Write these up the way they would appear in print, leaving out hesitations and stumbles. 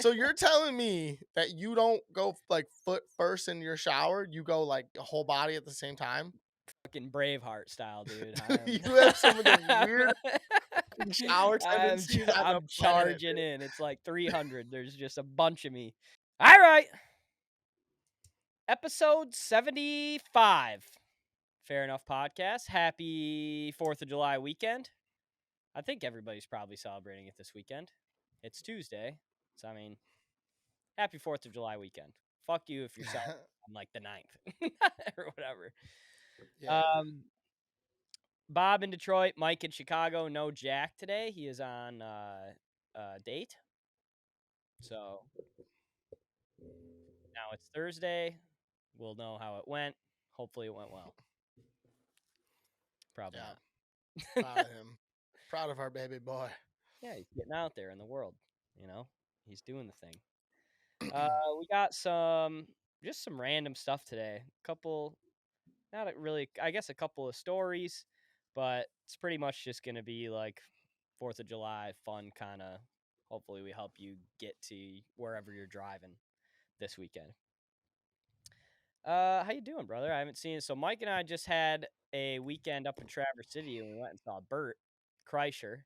So you're telling me that you don't go like foot first in your shower, you go like whole body at the same time? Fucking Braveheart style, dude. I am. You have some of the weirdest shower tendencies I've ever I'm planet. charging in. It's like 300. There's just a bunch of me. All right, episode 75. Fair enough podcast. Happy 4th of July weekend. I think everybody's probably celebrating it this weekend. It's Tuesday. So, I mean, happy 4th of Duly weekend. Fuck you if you're celebrating on like the 9th or whatever. Yeah. Bob in Detroit, Mike in Chicago. No Jack today. He is on date. So now it's Thursday. We'll know how it went. Hopefully it went well. Probably Yeah. not. Proud of him. Proud of our baby boy. Yeah, he's getting out there in the world. You know, he's doing the thing. We got just some random stuff today. Not really, I guess a couple of stories, but it's pretty much just going to be like 4th of July fun kind of. Hopefully we help you get to wherever you're driving this weekend. How you doing, brother? I haven't seen you. So Mike and I just had a weekend up in Traverse City, and we went and saw Bert Kreischer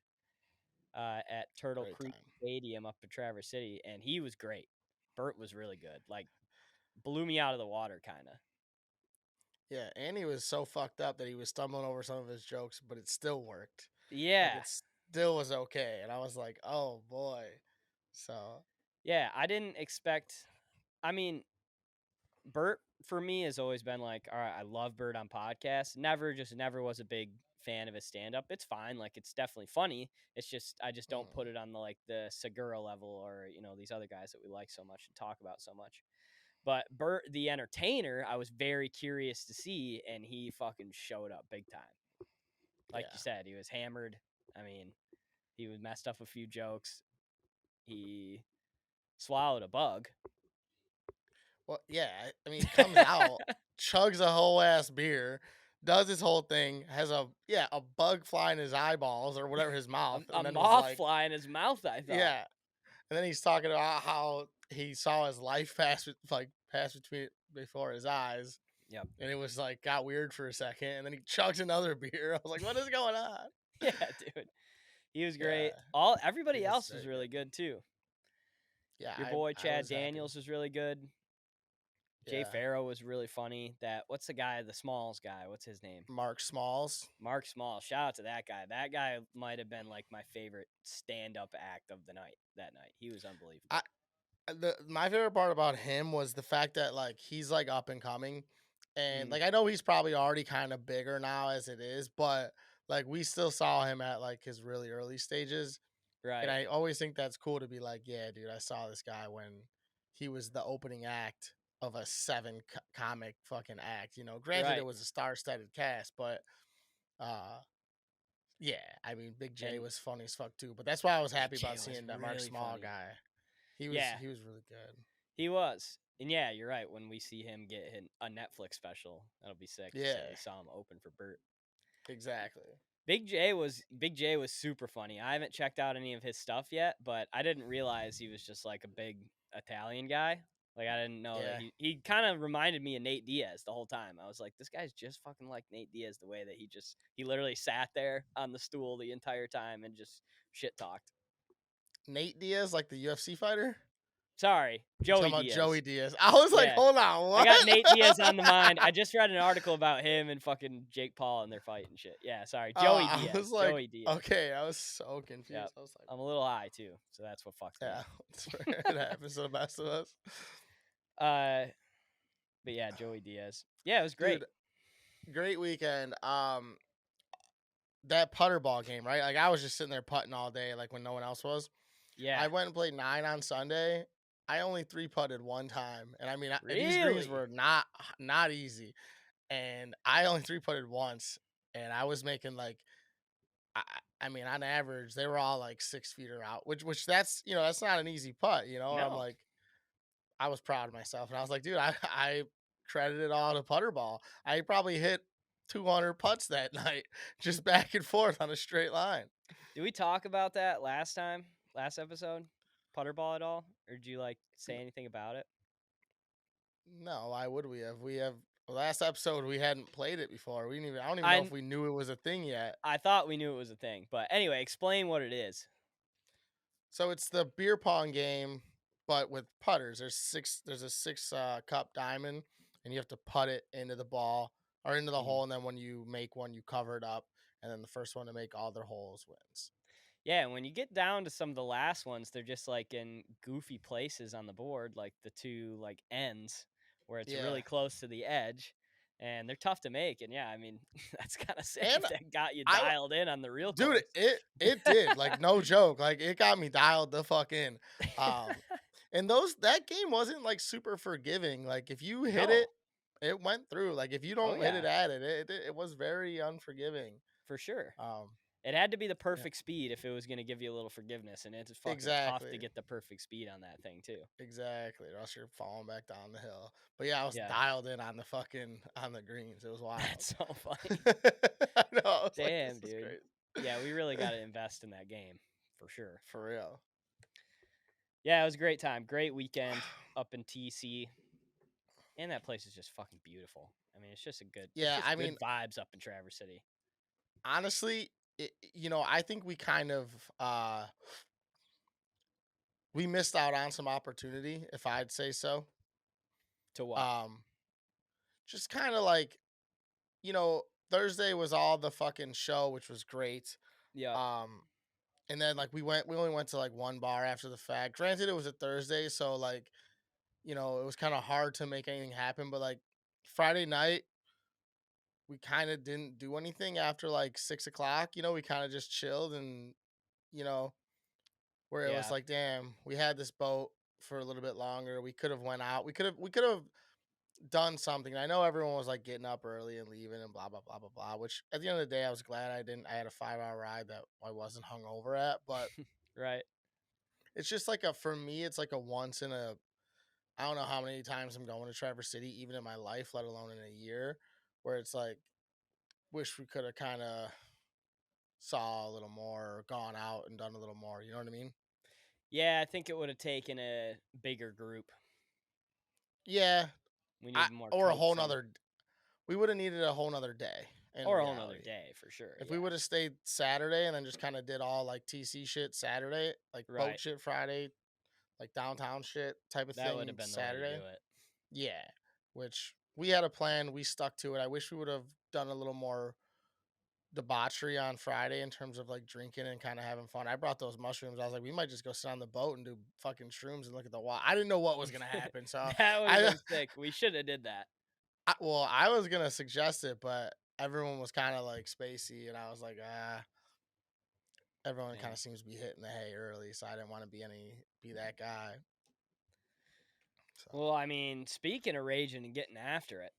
at Turtle Great Creek time. Stadium up in Traverse City, and he was great. Bert was really good. Like, blew me out of the water, kind of. Yeah, and he was so fucked up that he was stumbling over some of his jokes, but it still worked. Yeah. Like it still was okay. And I was like, oh boy. So Yeah, I didn't expect. I mean, Bert for me has always been like, all right, I love Bert on podcasts. Never was a big fan of his stand up. It's fine, like it's definitely funny. It's just I just don't put it on the Segura level or these other guys that we like so much and talk about so much. But Bert the entertainer, I was very curious to see, and he fucking showed up big time. Like you said, he was hammered. I mean, he was messed up a few jokes. He swallowed a bug. well, yeah, I mean, he comes out, chugs a whole ass beer, does his whole thing, has a bug fly in his eyeballs or whatever his mouth, A and then was moth like, fly in his mouth, I thought. yeah, and then he's talking about how he saw his life pass between before his eyes. Yep. And it was like got weird for a second, and then he chugs another beer. I was like, "What is going on?" Yeah, dude. He was great. Yeah, Everybody he was else was very really good too. Yeah, Your boy I Chad was happy. Daniels was really good. Jay Yeah, Farrow was really funny. What's the guy, the Smalls guy? What's his name? Mark Smalls. Mark Small. Shout out to that guy. That guy might have been like my favorite stand-up act of the night. That night, he was unbelievable. My favorite part about him was the fact that like he's like up and coming, and Mhm. like I know he's probably already kind of bigger now as it is, but like we still saw him at like his really early stages, and Right. I always think that's cool to be like, yeah, dude, I saw this guy when he was the opening act of a comic fucking act. Granted it Right. was a star-studded cast, but uh yeah, I mean Big J And was funny as fuck too. But that's why I was Big happy J about was seeing that Mark really Small funny. guy. Yeah, He was really good. he was. And yeah, you're right. When we see him get a Netflix special, that'll be sick. To Yeah, say we saw him open for Bert. exactly. Big J was super funny. I haven't checked out any of his stuff yet, but I didn't realize he was just like a big Italian guy. Like I didn't know that Yeah. he kind of reminded me of Nate Diaz the whole time. I was like, this guy's just fucking like Nate Diaz the way that he literally sat there on the stool the entire time and just shit talked. Nate Diaz, like the UFC fighter? Sorry, You talking Joey about Diaz. Joey Diaz? I was like, Yeah. hold on, I what? got Nate Diaz on the mind. I just read an article about him and fucking Jake Paul and their fight and shit. Yeah, sorry. Joey I Diaz. was like, Joey Diaz. okay, I was so Yeah. confused. I was like, I'm a little high too, so that's what fucks me yeah, up. it happens to the best of us. But yeah, Joey Diaz. Yeah, it was great. Dude, great weekend. That putter ball game, right? Like I was just sitting there putting all day, like when no one else was. Yeah. I went and played 9 on Sunday. I only 3-putted one time, and I mean these greens Really? were not easy, and I only 3-putted once, and I was making like, I, I mean on average they were all like 6 feet or out, which that's that's not an easy putt, And I'm No. like, I was proud of myself, and I was like, dude, I credited it all to putter ball. I probably hit 200 putts that night, just back and forth on a straight line. Did we talk about that last episode? putter ball at all, or did you like say anything about it? No, why would we have? We have last episode we hadn't played it before. We didn't even I don't even know if I we knew it was a thing yet. I thought we knew it was a thing, but anyway, explain what it is. So it's the beer pong game, but with putters. There's a six cup diamond, and you have to putt it into the ball or into the Mhm. hole, and then when you make one, you cover it up, and then the first one to make all their holes wins. Yeah, and when you get down to some of the last ones, they're just like in goofy places on the board, like the two like ends where it's Yeah. really close to the edge, and they're tough to make. And yeah, I mean that's kind of sick And if that got you I dialed in on the real Dude, course. it did, like, no joke, like, it got me dialed the fuck in, um, and those that game wasn't, like, super forgiving, like, if you hit it, No, it went through, like, if you oh don't hit it yeah, at it, it was very unforgiving, for sure. um, It had to be the yeah, perfect speed if it was going to give you a little forgiveness, and it's fucking tough to exactly, get the perfect speed on that thing too. exactly, or else you're falling back down the hill, but yeah, I was Yeah, dialed in on the fucking on the greens, it was wild. that's so funny. I know, I was like, Damn, "This is dude. great." Yeah, we really got to invest in that game for sure. For real. Yeah, it was a great time. Great weekend up in TC. And that place is just fucking beautiful. I mean, it's Yeah, just I good mean, vibes up in Traverse City. honestly, I think we kind of, we missed out on some opportunity, if I'd say so. To what? Um, just kind of like, Thursday was all the fucking show, which was great. Yep. Um, and then like we only went to like one bar after the fact. Granted, it was a Thursday, so like, it was kind of hard to make anything happen. But like Friday night, we kind of didn't do anything after like 6 o'clock. We kind of just chilled and you know, where it was Yeah. like, damn, we had this boat for a little bit longer. We could have went out. We could have done something. I know everyone was like getting up early and leaving and blah blah blah blah blah. Which at the end of the day, I was glad I didn't. I had a 5 hour ride that I wasn't hungover at. But Right. it's just like for me, it's like a once in a. I don't know how many times I'm going to Traverse City, even in my life, let alone in a year, where it's like, wish we could have kind of saw a little more, or gone out and done a little more. You know what I mean? Yeah, I think it would have taken a bigger group. Yeah, We I needed more or a whole coaxing. nother. We would have needed a whole nother day in Or a whole nother reality. day for sure. If we Yeah. would have stayed Saturday and then just kind of did all like TC shit Saturday, like boat Right. shit Friday, like downtown shit type of That would have thing been the way to Saturday. do it. Yeah. Which we had a plan, we stuck to it. I wish we would have done a little more debauchery on Friday in terms of like drinking and kind of having fun. I brought those mushrooms. I was like, we might just go sit on the boat and do fucking shrooms and look at the water. I didn't know what was gonna happen. So That would have I, been sick. We should have did that. I was gonna suggest it, but everyone was kind of like spacey, and I was like, everyone kind Yeah. of seems to be hitting the hay early, so I didn't want to be that guy. So Well, I mean, speaking of raging and getting after it,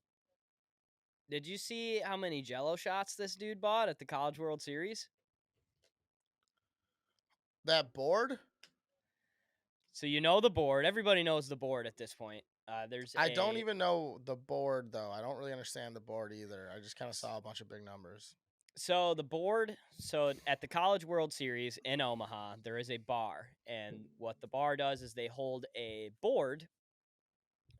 did you see how many Jello shots this dude bought at the College World Series? that board, So you know the board. Everybody knows the board at this point. There's I don't a even know the board though. I don't really understand the board either. I just kind of saw a bunch of big numbers. so the board. So at the College World Series in Omaha, there is a bar, and what the bar does is they hold a board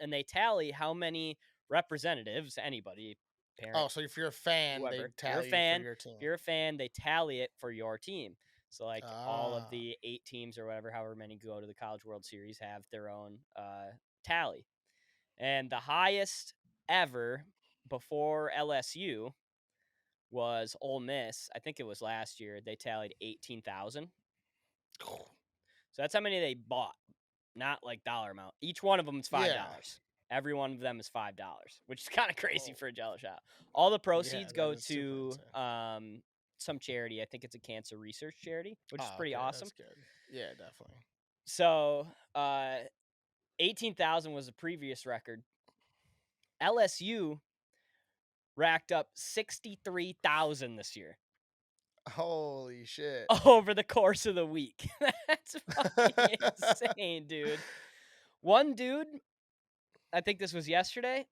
and they tally how many representatives, anybody, Oh, parent, so if you're a fan, they whoever. tally for your team. If you're a fan, they tally it for your team. So like all of Ah, the 8 teams or whatever, however many go to the College World Series, have their own tally. And the highest ever before LSU was Ole Miss. I think it was last year. They tallied 18,000. So that's how many they bought, not like dollar amount. Each one of them is yeah. $5. Every one of them is $5, which is kind of crazy Oh, for a Jello shot. All the yeah, proceeds that go is super to insane. some charity. I think it's a cancer research charity, which is Oh, pretty okay, awesome. that's good. Yeah, definitely. So 18,000 was the previous record. LSU racked up 63,000 this year Holy shit. over the course of the week. That's fucking insane, dude. One dude, I think this was yesterday,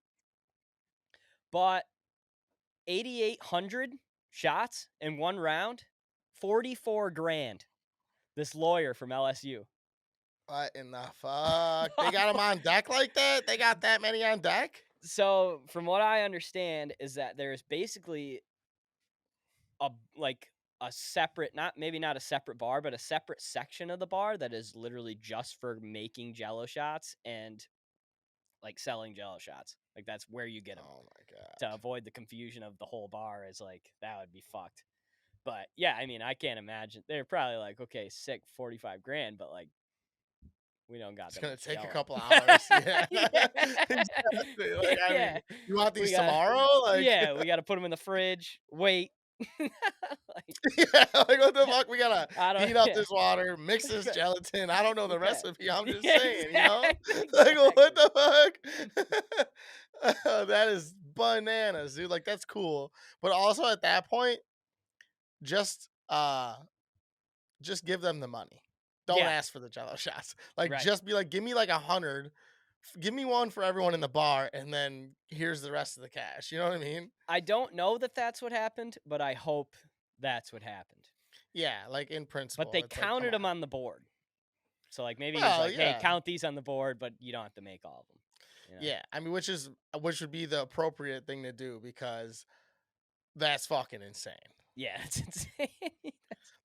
bought 8,800 shots in one round, 44 grand. This lawyer from LSU. What in the fuck? They got them on deck like that? They got that many on deck? So, from what I understand is that there's basically a like a separate, not maybe not a separate bar, but a separate section of the bar that is literally just for making jello shots and like selling jello shots. Like that's where you get them, Oh my to god. avoid the confusion of the whole bar. Is like that would be fucked. But yeah, I mean, I can't imagine. They're probably like, okay, sick, 45 grand, but like we don't got It's that gonna much take a jello. couple hours. Yeah. Yeah. Exactly. Like, I mean, Yeah. you want We these got tomorrow? Like, yeah, we got to put them in the fridge. Wait. Like, yeah, like what the fuck? We gotta I don't heat up yeah. this water, mix this gelatin. I don't know the Yeah. recipe. I'm just Yeah, saying, you know? Like, what exactly. the fuck? That is bananas, dude. Like, that's cool. But also at that point, just just give them the money. Don't Yeah, ask for the jello shots. Like, right. just be like, give me like 100. Give me one for everyone in the bar, and then here's the rest of the cash. You know what I mean? I don't know that that's what happened, but I hope that's what happened. Yeah, like in But principle, they it's like, come counted them on. on the board. So like maybe he was Well, like, "Hey, yeah. count these on the board, but you don't have to make all of them." You know? Yeah, I mean, which would be the appropriate thing to do because that's fucking insane. Yeah, it's insane. That's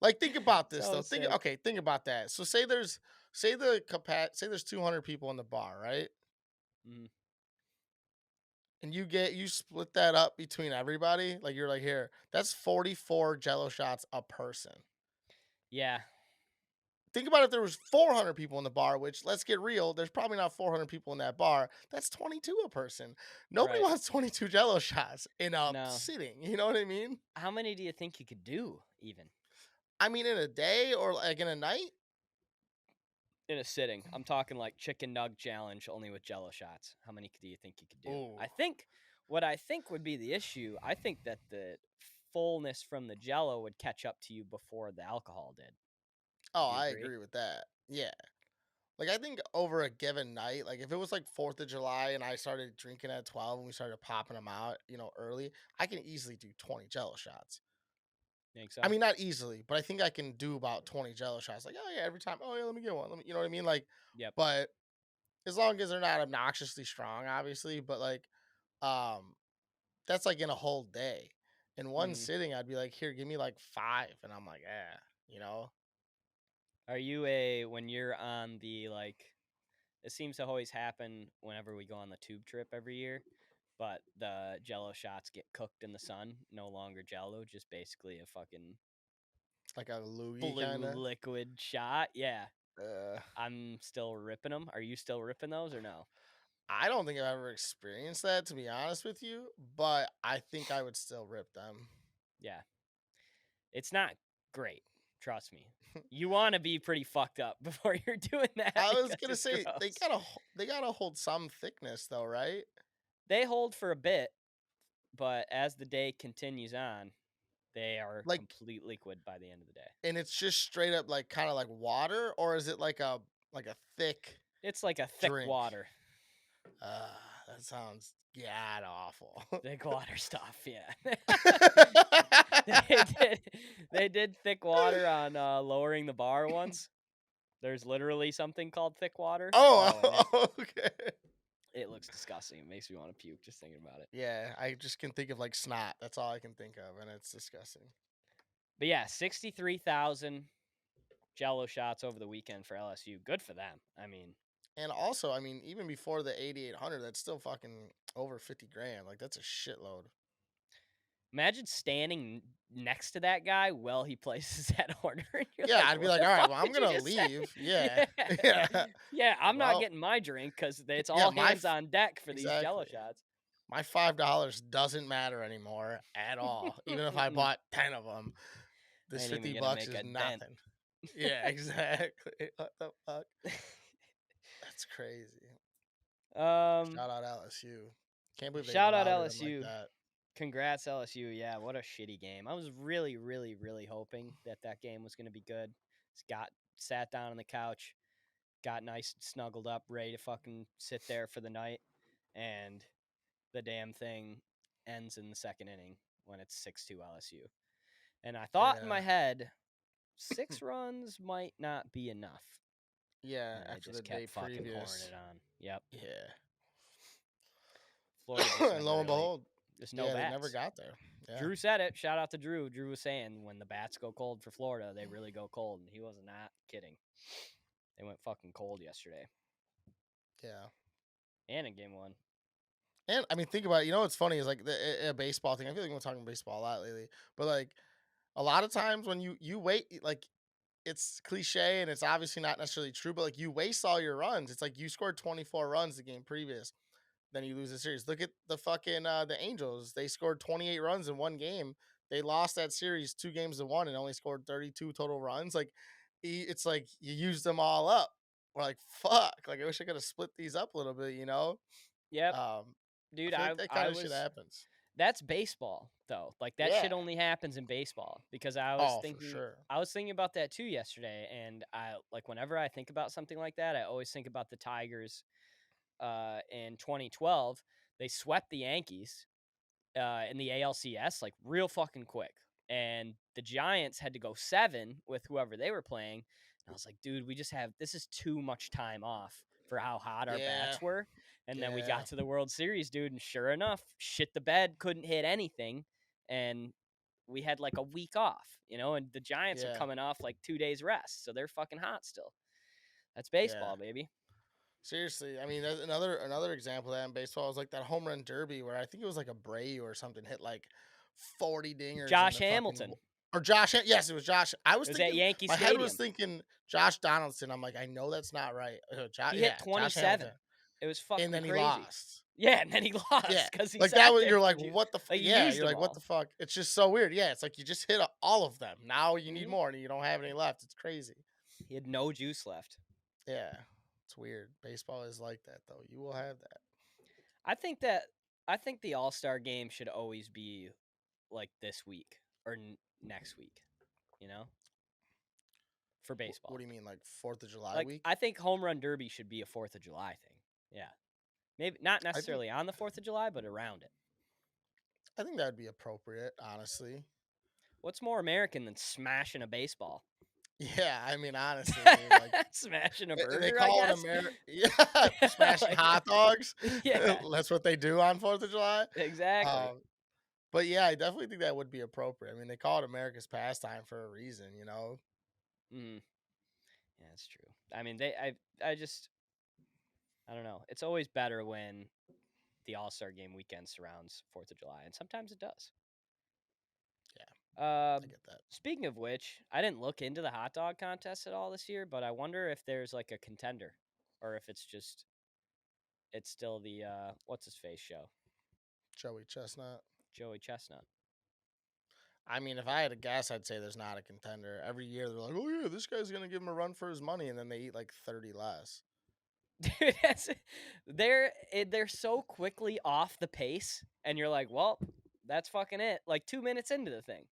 Like, think about this so though. Think sick. okay, think about that. So say there's 200 people in the bar, right? Mhm. And you split that up between everybody. Like you're like, here, that's 44 Jello shots a person. Yeah, Think about if there was 400 people in the bar, which let's get real, there's probably not 400 people in that bar. That's 22 a person. Nobody right. wants 22 Jello shots in a No. sitting. You know what I mean? How many do you think you could do even I mean, in a day or like in a night. in a sitting? I'm talking like chicken nug challenge only with jello shots. How many do you think you could do? Oh, I think would be the issue, I think that the fullness from the jello would catch up to you before the alcohol did. oh, Would you I agree? agree with that. Yeah. Like I think over a given night, like if it was like 4th of July and I started drinking at 12 and we started popping them out, early, I can easily do 20 Jello shots. Think I so? mean, not easily, but I think I can do about 20 Jello shots. Like, oh yeah, every time. Oh yeah, let me get one. You know what I mean? Like, Yep. but as long as they're not obnoxiously strong, obviously. But like, um, that's like in a whole day. In one Mhm. sitting, I'd be like, here, give me like 5, and I'm like, yeah, you know. Are you when you're on the like it seems to always happen whenever we go on the tube trip every year, but the jello shots get cooked in the sun, no longer jello, just basically a fucking Like a loogie blue kind of. liquid shot. Yeah. Uh, I'm still ripping them. Are you still ripping those or no? I don't think I've ever experienced that, to be honest with you, but I think I would still rip them. Yeah. It's not great. Trust me. You want to be pretty fucked up before you're doing that I was because gonna it's say gross. they gotta hold some thickness though, right? They hold for a bit, but as the day continues on, they are Like, complete liquid by the end of the day. and it's just straight up like kind of like water, or is it like a thick It's like a thick drink? water. That sounds god awful. Thick water stuff, yeah. They did they did thick water on, lowering the bar once. There's literally something called thick water. Oh, and it Oh, okay. it looks disgusting. It makes me wanna puke just thinking about it. Yeah, I just can think of like snot. That's all I can think of, and it's disgusting. But yeah, 63,000 jello shots over the weekend for LSU. Good for them. I mean, And also, I mean, even before the 8,800, that's still fucking over 50 grand. Like that's a shitload. imagine standing next to that guy while he places that order, and you're Yeah, like, I'd be "What like, the all right, fuck well, I'm did you gonna just say?" leave. Yeah, Yeah. yeah. Yeah, I'm not Well, getting my drink because it's yeah, all hands on deck for these jello exactly. shots. My $5 doesn't matter anymore at all. Even if I Mm-mm. bought 10 of them, I this ain't even 50 gonna bucks make is a dent. nothing. Yeah, exactly. What the fuck? That's crazy. Um, Shout out LSU. Can't believe they shout out routed them like LSU. that. Congrats LSU. Yeah, what a shitty game. I was really, really, really hoping that that game was gonna be good. Scott sat down on the couch, got nice and snuggled up, ready to fucking sit there for the night, and the damn thing ends in the second inning when it's 6-2 LSU. And I thought in my Yeah. head, 6 runs might not be enough. Yeah, and they after the just day kept fucking pouring previous. it on. Yep. Yeah. Florida just And never lo and really, behold, just no yeah, they never bats. got there. Yeah. Drew said it. Shout out to Drew. Drew was saying when the bats go cold for Florida, they really go cold, and he was not kidding. They went fucking cold yesterday Yeah. and in game one. And I mean, think about it. You know what's funny is like a baseball thing. I feel like we're talking baseball a lot lately, but like a lot of times when you wait, like it's cliche and it's obviously not necessarily true, but like you waste all your runs. It's like you scored 24 runs the game previous, then you lose the series. Look at the fucking the Angels. They scored 28 runs in one game. They lost that series 2 games to 1 and only scored 32 total runs. Like it's like you used them all up. We're like, fuck. Like I wish I could have split these up a little bit, you know? Yep, Um, I dude. feel like I that kind I of shit was. happens. That's baseball though. Like that Yeah. shit only happens in baseball because Oh, for sure. I was thinking about that too yesterday, and I like whenever I think about something like that, I always think about the Tigers in 2012. They swept the Yankees in the ALCS like real fucking quick. And the Giants had to go 7 with whoever they were playing. And I was like, dude, we just have this is too much time off for how hot our Yeah. bats were. And then we Yeah. got to the World Series, dude, and sure enough, shit the bed, couldn't hit anything. And we had like a week off, and the Giants are Yeah. coming off like 2 days rest. So they're fucking hot still. That's Yeah. baseball, baby. Seriously, I mean, there's another example of that in baseball was like that home run derby where I think it was like Abreu or something hit like 40 dingers in Josh the fucking Hamilton. or Josh. Yes, it was Josh. I was It was at thinking Yankee my head was Stadium. thinking Josh Donaldson. I'm like, I know that's not right. He Yeah, hit Josh 27. Hamilton, It was and fucking then he crazy. lost. Yeah, and then he Yeah, lost because he like that sat was there you're for like, what the like he yeah, used you're them like, what the all. fuck? It's just so weird. Yeah, it's like you just hit all of them. Now you need Hmm. more, and you don't have any left. It's crazy. He had no juice left. Yeah, it's weird. Baseball is like that though. You will have that. I think that I think the All Star game should always be like this week or next week. You know, for What baseball. do you mean, like 4th of July Like week? I think home run derby should be a Fourth of July thing. Yeah, maybe not I think necessarily on the 4th of July, but around it. I think that would be appropriate, honestly. What's more American than smashing a baseball? Yeah, I mean, honestly, dude, like Smashing a they burger, I call it guess. America. Yeah, smashing Like, hot dogs. yeah, That's what they do on 4th of July. exactly. Um, but yeah, I definitely think that would be appropriate. I mean, they call it America's pastime for a reason, you know. Mm, yeah, that's true. I mean, I just, I don't know. It's always better when the All Star Game weekend surrounds 4th of July, and sometimes it does. Yeah, I Um, get that. Speaking of which, I didn't look into the hot dog contest at all this year, but I wonder if there's like a contender, or if it's still the what's his face show, Joey Chestnut. Joey Chestnut. I mean, if I had to guess, I'd say there's not a contender. Every year they're like, "Oh yeah, this guy's gonna give him a run for his money," and then they eat like 30 less. Dude, they're so quickly off the pace, and you're like, well, that's fucking it. Like 2 minutes into the thing.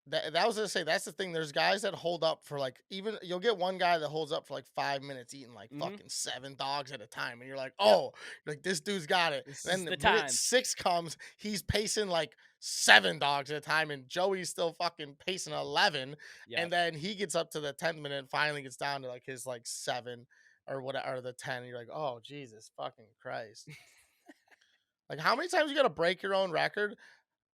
That was gonna say that's the thing. There's guys that hold up for like even you'll get one guy that holds up for like 5 minutes eating like Mm-hmm. fucking 7 dogs at a time, and you're like, Yep. oh, like this dude's got it. This is Then the the minute time. 6 comes, he's pacing like 7 dogs at a time, and Joey's still fucking pacing 11. And Yep. then he gets up to the 10th minute and finally gets down to like his like 7 or whatever or the 10. And you're like, oh Jesus fucking Christ. Like how many times you gotta break your own record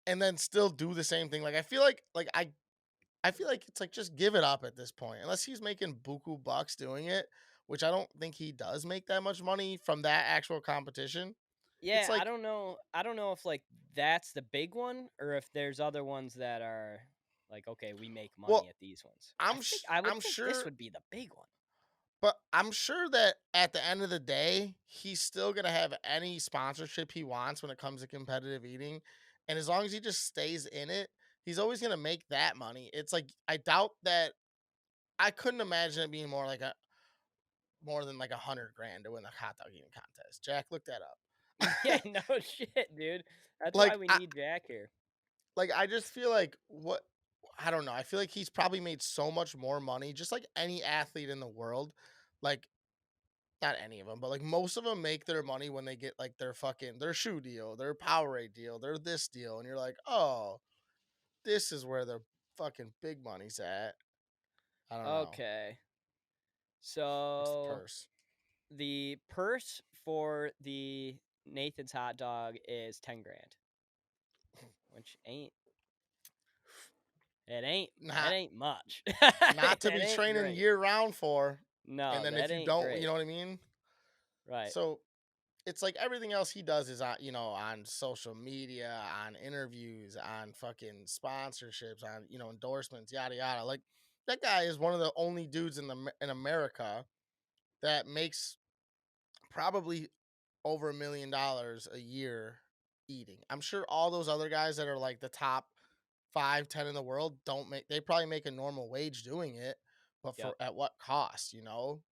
and then still do the same thing? Like I feel like I feel like it's like just give it up at this point. Unless he's making buku bucks doing it, which I don't think he does make that much money from that actual competition. It's Yeah, I like, don't know. I don't know if like that's the big one or if there's other ones that are like, okay, we make money well, at these ones. I would I'm think this sure, would be the big one. but I'm sure that at the end of the day, he's still gonna have any sponsorship he wants when it comes to competitive eating, and as long as he just stays in it, he's always gonna make that money. It's like I doubt that. I couldn't imagine it being more than like 100 grand to win the hot dog eating contest. Jack, look that Yeah, up. no shit, dude. That's why like we I need Jack here. I just feel like what I don't know. I feel like he's probably made so much more money, just like any athlete in the world. Like not any of them, but like most of them make their money when they get like their shoe deal, their Powerade deal, their this deal, and you're like, oh, this is where the fucking big money's at. I don't know. Okay. What's the So purse? the purse for the Nathan's hot dog is 10 grand, which ain't it Not ain't much. not to It be ain't training great. year round for. And No, then if that you ain't don't, you great. know what I mean? Right. So it's like everything else he does is on, on social media, on interviews, on fucking sponsorships, on, endorsements, yada yada. Like that guy is one of the only dudes in America that makes probably over $1 million a year eating. I'm sure all those other guys that are like the top 5, 10 in the world don't make. They probably make a normal wage doing it, but Yep. for at what cost? You know?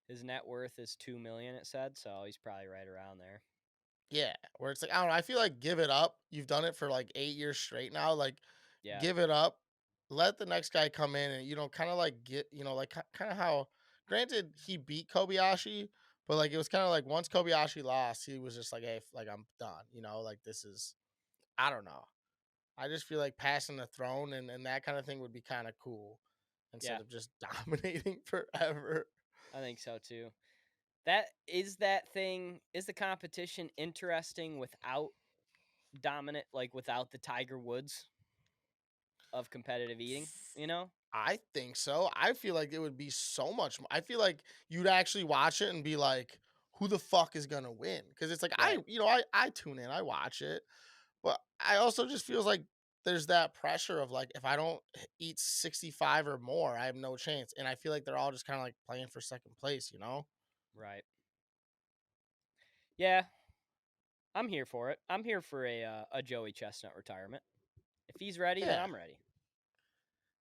His net worth is 2 million, it said, so he's probably right around there. Yeah, where it's like I don't know. I feel like give it up. You've done it for like 8 years straight now. Like Yeah. give it up. Let the next guy come in and kind of like get like kind of how. Granted, he beat Kobayashi, but like it was kind of like once Kobayashi lost, he was just like, hey, like I'm done. Like this is. I don't know. I just feel like passing the throne and that kind of thing would be kind of cool instead Yeah, of just dominating forever. I think so too. Is the competition interesting without dominant, like without the Tiger Woods of competitive eating, you know? I think so. I feel like it would be so much. I feel like you'd actually watch it and be like, "Who the fuck is gonna win?" Because it's like Right. I tune in, I watch it, but I also just feels like there's that pressure of like if I don't eat 65 or more, I have no chance. And I feel like they're all just kind of like playing for second place. Right. Yeah, I'm here for it. I'm here for a Joey Chestnut retirement. If he's ready, then Yeah. I'm ready.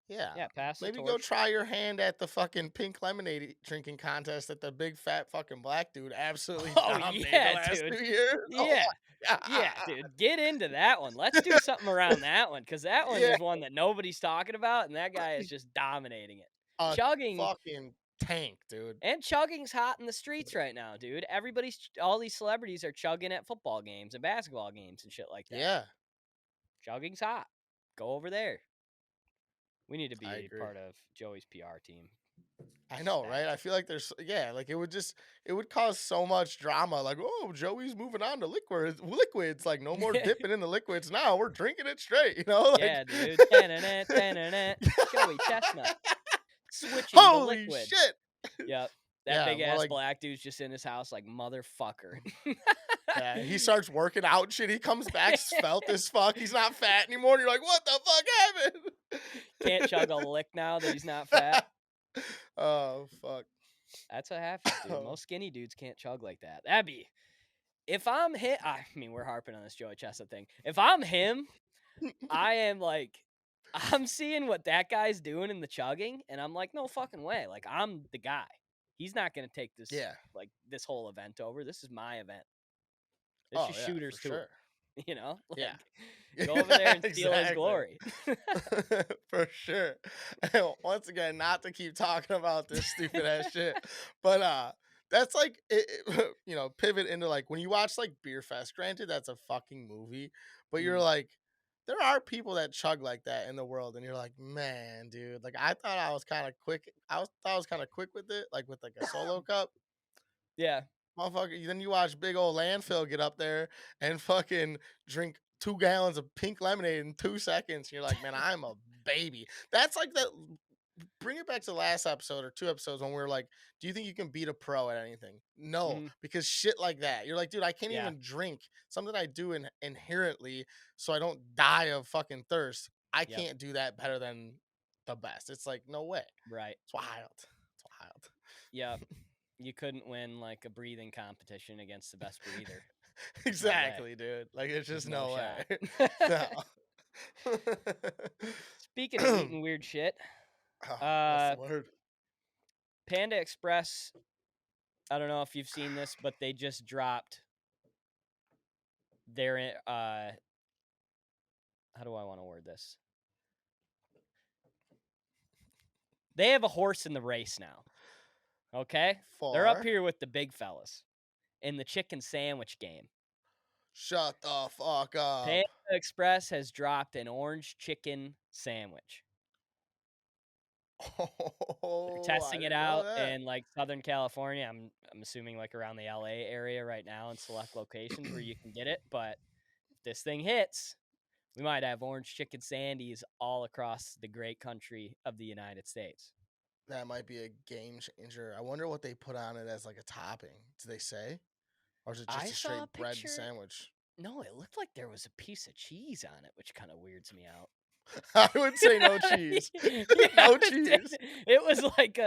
Yeah. Yeah, pass the Maybe go torch. try your hand at the fucking pink lemonade drinking contest that the big fat fucking black dude absolutely Oh dominated the yeah, last dude. 2 years. Oh Yeah. my Yeah, god. dude. Get into that one. Let's do something around that one, because that one Yeah. is one that nobody's talking about, and that guy is just dominating it. A Chugging fucking tank, dude. and chugging's hot in the streets right now, dude. All these celebrities are chugging at football games and basketball games and shit like that. Yeah, Chugging's hot. Go over there. We need to I be a agree. part of Joey's PR team. I know, right? Bad. I feel like like it would cause so much drama. Like, oh, Joey's moving on to liquids. Like, no more dipping in the liquids now. We're drinking it straight. Like, Yeah, dude. Ta-na-na, ta-na-na. Joey Chestnut switching to holy liquid. shit. Yep. That Yeah, big more ass like black dude's just in his house like motherfucker. yeah. He starts working out and shit. He comes back svelte as fuck. He's not fat anymore. And you're like, what the fuck Can't chug a happened? lick now that he's not fat. Oh fuck. That's what happens, dude. Most skinny dudes can't chug like that. That'd be if I'm him. I mean, we're harping on this Joey Chestnut thing. If I'm him, I am like, I'm seeing what that guy's doing in the chugging, and I'm like, no fucking way. Like, I'm the guy. He's not gonna take Yeah. this whole event over. This is my event. This Oh is yeah, shooters for tour. sure. Yeah. Like go over there and steal his Exactly. glory. For sure. Once again, not to keep talking about this stupid ass shit, but that's like pivot into like when you watch like Beer Fest. Granted, that's a fucking movie, but you're Mm, like, there are people that chug like that in the world, and you're like, man, dude, like I thought I was kind of quick. Thought I was kind of quick with it, like with like a solo cup. yeah. Motherfucker, then you watch big old landfill get up there and fucking drink 2 gallons of pink lemonade in 2 seconds. You're like, man, I'm a baby. That's like that. Bring it back to the last episode or 2 episodes when we were like, do you think you can beat a pro at anything? No, Mhm. because shit like that. You're like, dude, I can't Yeah. even drink something I do inherently so I don't die of fucking thirst. I Yep. can't do that better than the best. It's like, no way. Right. It's wild. It's wild. Yep. You couldn't win like a breathing competition against the best breather. There's no way. Exactly, dude. Like it's There's just no no shot. way. No. Speaking of eating weird shit, What's the uh word? Panda Express, I don't know if you've seen this, but they just dropped their how do I want to word this? They have a horse in the race now. Okay? They're up For here with the big fellas in the chicken sandwich game. shut the fuck Panda up. Express has dropped an orange chicken sandwich. They're Oh, I testing it didn't know out that. in, like, Southern California. I'm assuming, like, around the LA area right now in select locations where you can get it, but if this thing hits, we might have orange chicken sandies all across the great country of the United States. That might be a game changer. I wonder what they put on it as like a topping. Do they say? Or is it just I a saw a straight bread picture. sandwich? No, it looked like there was a piece of cheese on it, which kinda weirds me out. I would say no cheese. Yeah, No it cheese. did. It was like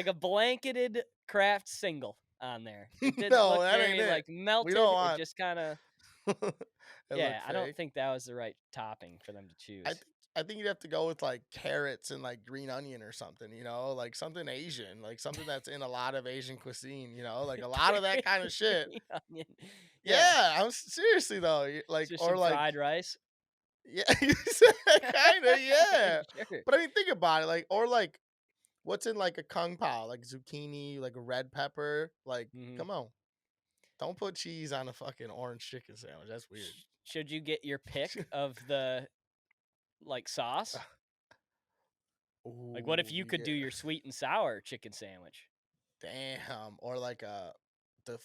a blanketed Kraft single on there. It didn't No, look that ain't very, it. like, We don't melted. It want just kinda it look yeah, I don't fake. think that was the right topping for them to I choose. think I think you'd have to go with like carrots and like green onion or something, like something Asian, like something that's in a lot of Asian cuisine, like a lot of that kind of Carrots and shit. green onion. Yeah, Yeah, seriously though, it's like just or some like fried rice. yeah, kind of yeah. Sure. But I mean, think about it, like or like what's in like a kung pao, like zucchini, like a red pepper, like Mhm. come on, don't put cheese on a fucking orange chicken sandwich. That's weird. Should you get your pick of the, like, sauce? Like, what if Ooh, you you could do get your sweet and sour chicken sandwich? damn, or like the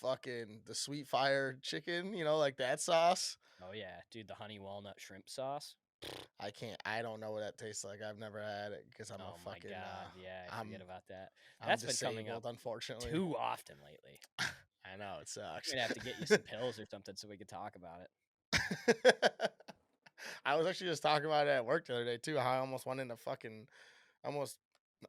sweet fire chicken, like that sauce. Oh, yeah, dude, the honey walnut shrimp sauce. I don't know what that tastes like. I've never had it because Oh my god, yeah, I forget I'm about that. I'm That's been coming up disabled, unfortunately. too often lately. I know it I'm sucks. gonna have to get you some pills or something so we can talk about it. I was actually just talking about it at work the other day too. How I almost went into fucking almost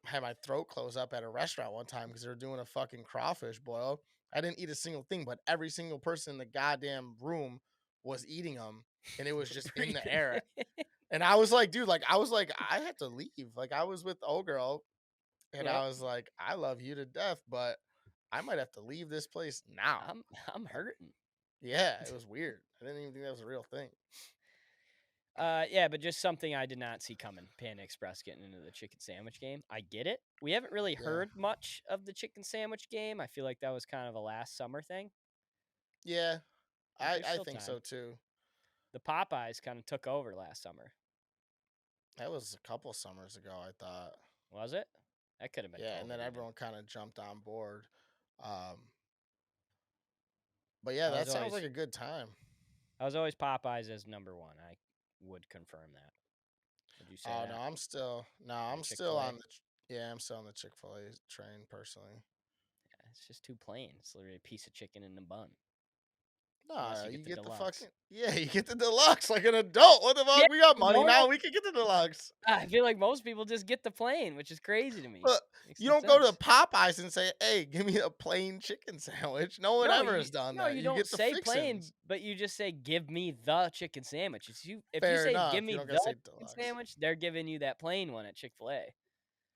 had my throat close up at a restaurant one time because they were doing a fucking crawfish boil. I didn't eat a single thing, but every single person in the goddamn room was eating them, and it was just in the Breathing air. it in. And I was like, dude, like I was like, I had to leave. Like I was with the old girl, and Yep, I was like, I love you to death, but I might have to leave this place now. I'm I'm hurting. Yeah, it was weird. I didn't even think that was a real thing. Yeah, but just something I did not see coming. Panda Express getting into the chicken sandwich game. I get it. We haven't really Yeah. heard much of the chicken sandwich game. I feel like that was kind of a last summer thing, Yeah, but I there's I still think time. so too. The Popeyes kind of took over last summer. That was a couple summers ago, I thought. Was it? That could have been Yeah, and then COVID even. everyone kind of jumped on board. Um, but yeah, I was that sounds like always a good time. I was always Popeyes as number one. I would confirm that. Would you say Oh no, that? I'm Like still Chick-fil-A? on yeah, I'm still on the Chick-fil-A train personally. Yeah, it's just too plain. It's literally a piece of chicken in a bun. Unless Nah, you get you the get the deluxe. fucking yeah, you get the deluxe like an adult. What the Yeah, fuck? We got money normal. now. We can get the deluxe. I feel like most people just get the plain, which is crazy to me. But Makes you no don't go to sense. Popeyes and say, "Hey, give me a plain chicken sandwich." No one ever has done No, that. you You don't get the say plain, fixins. but you just say, "Give me the chicken sandwich." If you Fair say, "Give enough. You me don't gotta the say chicken deluxe. sandwich," they're giving you that plain one at Chick-fil-A.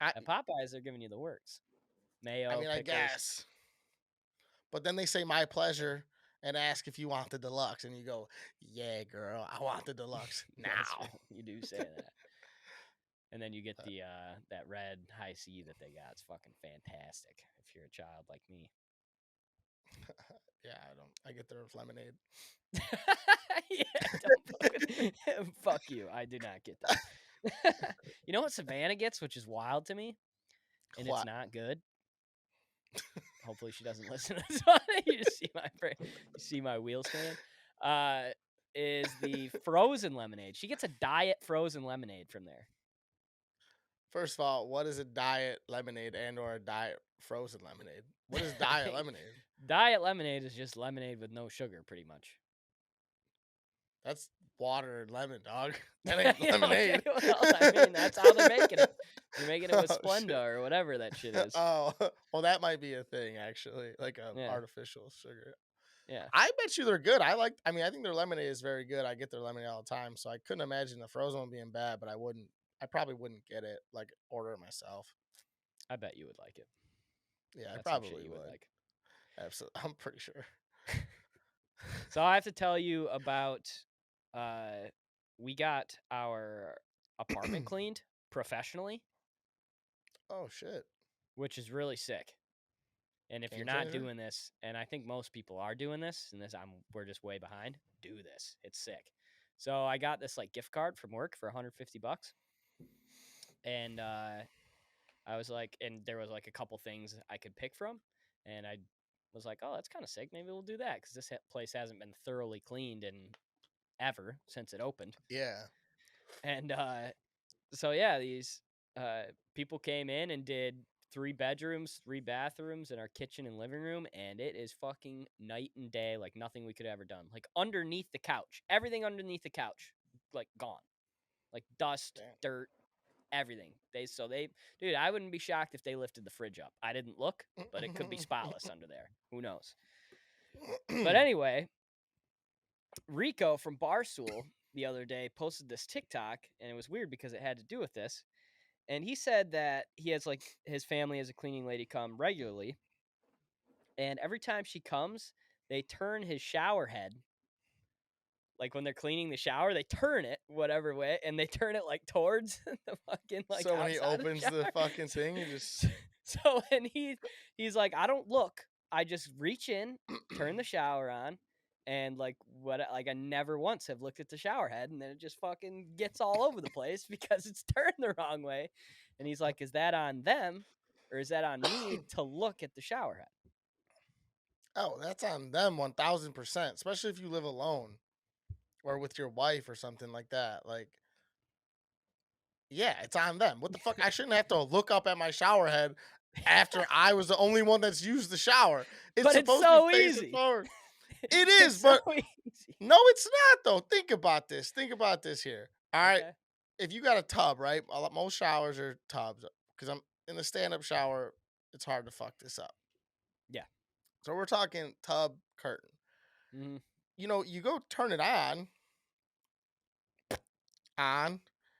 I At Popeyes, they're giving you the works. I Mayo, mean, I pickles. guess. But then they say my pleasure and ask if you want the deluxe and you go, "Yeah, girl, I want the deluxe That's now." true. You do say that. And then you get the that red high C that they got. It's fucking fantastic if you're a child like me. Yeah, I don't I get their lemonade. Yeah, don't fuck with fuck you. I do not get that. You know what Savannah gets, which is wild to me, and it's What? not good. Hopefully she doesn't listen to this one. You just see my you see my wheels spinning. Uh, is the frozen lemonade. She gets a diet frozen lemonade from there. First of all, what is a diet lemonade and or a diet frozen lemonade? What is diet lemonade? Diet lemonade is just lemonade with no sugar, pretty much. That's water and lemon, dog. That ain't Okay, lemonade. well, I mean, that's how they're making it. They're making it with Oh shit. Splenda or whatever that shit is. Oh, well, that might be a thing actually, like a Yeah, artificial sugar. yeah. I bet you they're good. I mean, I think their lemonade is very good. I get their lemonade all the time, so I couldn't imagine the frozen one being bad, but I probably wouldn't get it, like order it myself. I bet you would like it. Yeah, I That's some shit probably you would would. like. Absolutely. I'm pretty sure. So I have to tell you about uh we got our apartment cleaned professionally, Oh shit. which is really sick. And if you're Game not changer? doing this, and I think most people are doing this, and we're just way behind, do this. It's sick. So I got this like gift card from work for 150 bucks. And I was like, and there was like a couple things I could pick from, and I was like, oh, that's kind of sick. Maybe we'll do that because this place hasn't been thoroughly cleaned in ever since it opened. Yeah. And so yeah, these uh, people came in and did 3 bedrooms, 3 bathrooms, in our kitchen and living room, and it is fucking night and day, like nothing we could have ever done. Like underneath the couch, everything underneath the couch, like gone, like dust, dirt, everything. Dude, I wouldn't be shocked if they lifted the fridge up. I didn't look, but it could be spotless under there. Who knows? But Damn. anyway, Rico from Barstool the other day posted this TikTok, and it was weird because it had to do with this. And he said that he has like his family has a cleaning lady come regularly, and every time she comes, they turn his shower head. Like when they're cleaning the shower, they turn it whatever way, and they turn it like towards the fucking like So when he outside of the opens the shower. fucking thing, he just So and he's like, I don't look. I just reach in, turn the shower on, and like I never once have looked at the shower head, and then it just fucking gets all over the place because it's turned the wrong way. And he's like, is that on them or is that on me to look at the shower head? oh, that's on them 1000%, especially if you live alone or with your wife or something like that. Like, yeah, it's on them. What the fuck? I shouldn't have to look up at my shower head after I was the only one that's used the shower. It's But it's supposed to be so facing easy. forward. It is, It's so but easy. no, it's not though. Think about this. Think about this here. All right. Okay. If you got a tub, right? Most showers are tubs because I'm in the stand-up shower. It's hard to fuck this up. Yeah. So we're talking tub curtain. Mm-hmm. You go turn it on,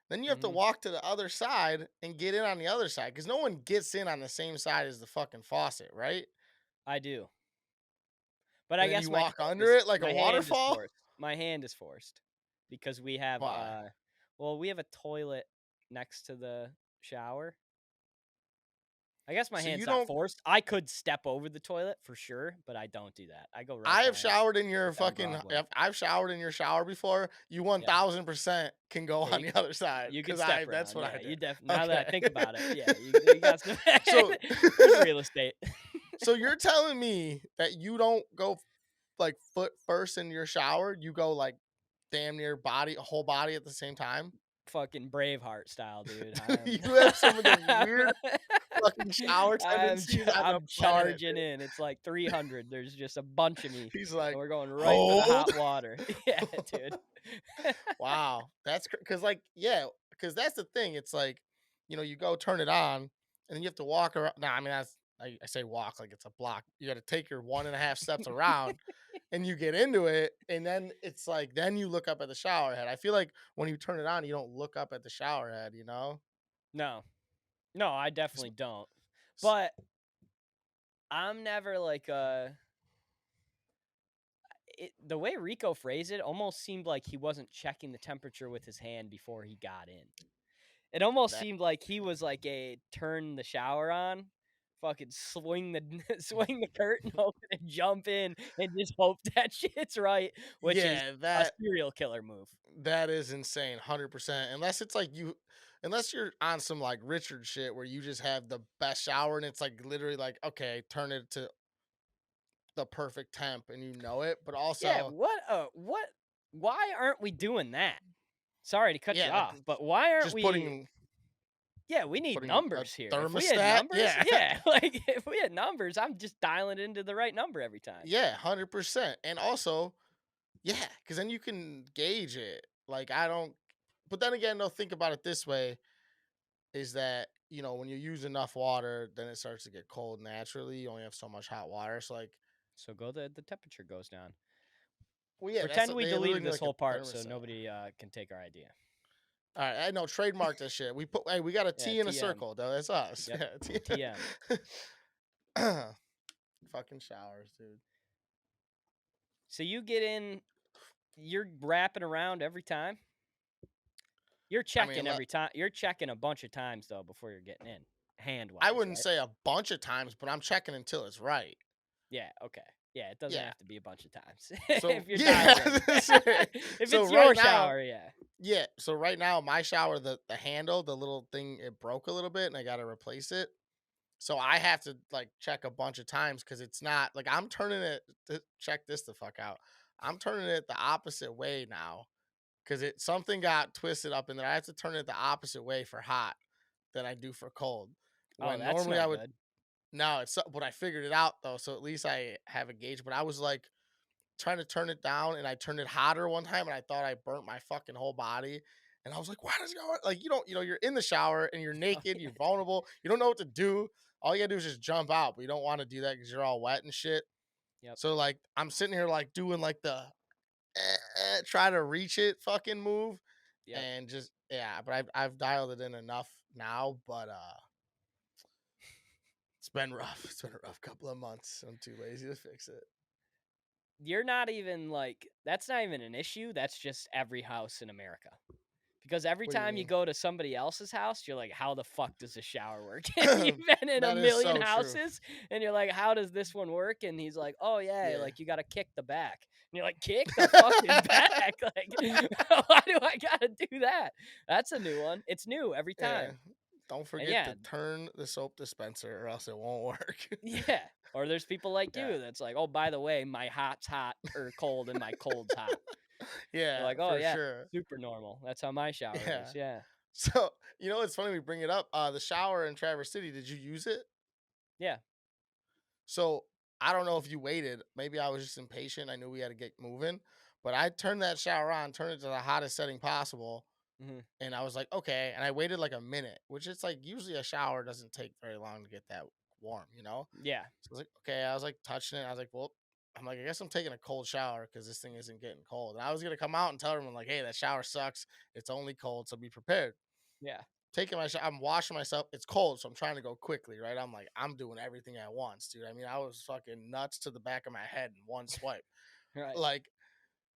then you have to Mm-hmm. walk to the other side and get in on the other side because no one gets in on the same side as the fucking faucet, right? I do. But I And then guess you walk under it like a my hand is waterfall. forced. My hand is forced because we have Why? we have a toilet next to the shower. I guess my So you hand's not don't. forced. I could step over the toilet for sure, but I don't do that. I go right I have down showered in your down fucking. Broadway. I've showered in your shower before. You one Yeah. thousand% can go Yeah, on the other side you could because step that's around. what I Yeah, you did. now that I Okay. think about it, yeah, you got some so there's real estate. so you're telling me that you don't go like foot first in your shower? You go like damn near whole body at the same time? Fucking Braveheart style, dude. You have some of the weird fucking shower tendencies on the I'm planet, charging in. It's like 300. There's just a bunch of me, dude. He's and like, we're going right for the hold. hot water. Yeah, dude. Wow, that's because like yeah, because that's the thing. It's like you go turn it on, and then you have to walk around. Nah, I mean I say walk like it's a block. You got to take your 1.5 steps around, and you get into it, and then it's like then you look up at the shower head. I feel like when you turn it on, you don't look up at the shower head. No, no, I S- definitely don't. s- But I'm never like the way Rico phrased it almost seemed like he wasn't checking the temperature with his hand before he got in. It almost that seemed like he was like a turn the shower on, fucking swing the swing the curtain open and jump in and just hope that shit's right, which is yeah, a that serial killer move. that is insane, 100%. Unless it's like unless you're on some like Richard shit where you just have the best shower and it's like literally like okay, turn it to the perfect temp and you know it, but Yeah, also what why aren't we doing that? Sorry to cut you yeah, like off, but why aren't just we putting yeah, we need putting a numbers here. If we had thermostat. numbers, Yeah. yeah, like if we had numbers, I'm just dialing into the right number every time. Yeah, 100%. And also, yeah, because then you can gauge it. Like I don't but then again, though, think about it this way is that, when you use enough water, then it starts to get cold naturally. You only have so much hot water. So like, So the temperature goes down. well, yeah, Pretend we they literally deleted need this like a whole part so thermostat. nobody can take our idea. All right, I know trademark this shit. Hey, we got a Yeah, T in a TM. circle, though. That's us. Yep. Yeah, TM. fucking showers, dude. So you get in, you're wrapping around every time. You're I mean, checking every time. You're checking a bunch of times though before you're getting in, hand I wise, wouldn't right? say a bunch of times, but I'm checking until it's right. Yeah. Okay. Yeah. It doesn't Yeah. have to be a bunch of times So if you're yeah, dialed in. that's it. If So it's your right now, shower, yeah. Yeah, so right now my shower, the handle, the little thing, it broke a little bit and I gotta replace it. So I have to like check a bunch of times because it's not like I'm turning it check this the fuck out. I'm turning it the opposite way now because it something got twisted up in there. I have to turn it the opposite way for hot than I do for cold. Oh, When that's normally I no would good. no, it's but I figured it out though, so at least I have a gauge. But I was like trying to turn it down and I turned it hotter one time and I thought I burnt my fucking whole body. And I was like, why does it go like you don't, you're in the shower and you're Oh, naked, yeah. you're vulnerable, you don't know what to do. All you gotta do is just jump out, but you don't want to do that because you're all wet and shit. Yep. So like I'm sitting here like doing like the try to reach it fucking move Yep. and just yeah, but I've dialed it in enough now, but it's been rough. It's been a rough couple of months. I'm too lazy to fix it. You're not even like that's not even an issue. That's just every house in America. Because every What do you time you mean? go to somebody else's house, you're like, "How the fuck does a shower work?" And you've been in a That is million so true. houses, and you're like, "How does this one work?" And he's like, "Oh yeah, Yeah. like you gotta kick the back." And you're like, "Kick the fucking back? Like, why do I gotta do that?" That's a new one. It's new every Yeah. time. Don't And forget yeah, to turn the soap dispenser or else it won't work. yeah. Or there's people like Yeah. you that's like, "Oh, by the way, my hot's hot or cold, and my cold's hot." You're Yeah, like, "Oh for yeah, sure. super normal. That's how my shower is." Yeah. Yeah, So, it's funny we bring it up. The shower in Traverse City, did you use it? yeah. So, I don't know if you waited. Maybe I was just impatient. I knew we had to get moving. But I turned that shower on, turned it to the hottest setting possible. Mhm. And I was like, okay. And I waited like a minute, which it's like usually a shower doesn't take very long to get that warm, you know? Yeah. So I was like, okay. I was like touching it. I was like, well, I'm like, I guess I'm taking a cold shower because this thing isn't getting cold. And I was gonna come out and tell them like, hey, that shower sucks. It's only cold, so be prepared. Yeah. Taking my shower, I'm washing myself. It's cold, so I'm trying to go quickly, right? I'm like, I'm doing everything at once, dude. I mean, I was fucking nuts to the back of my head in one swipe. Right. Like,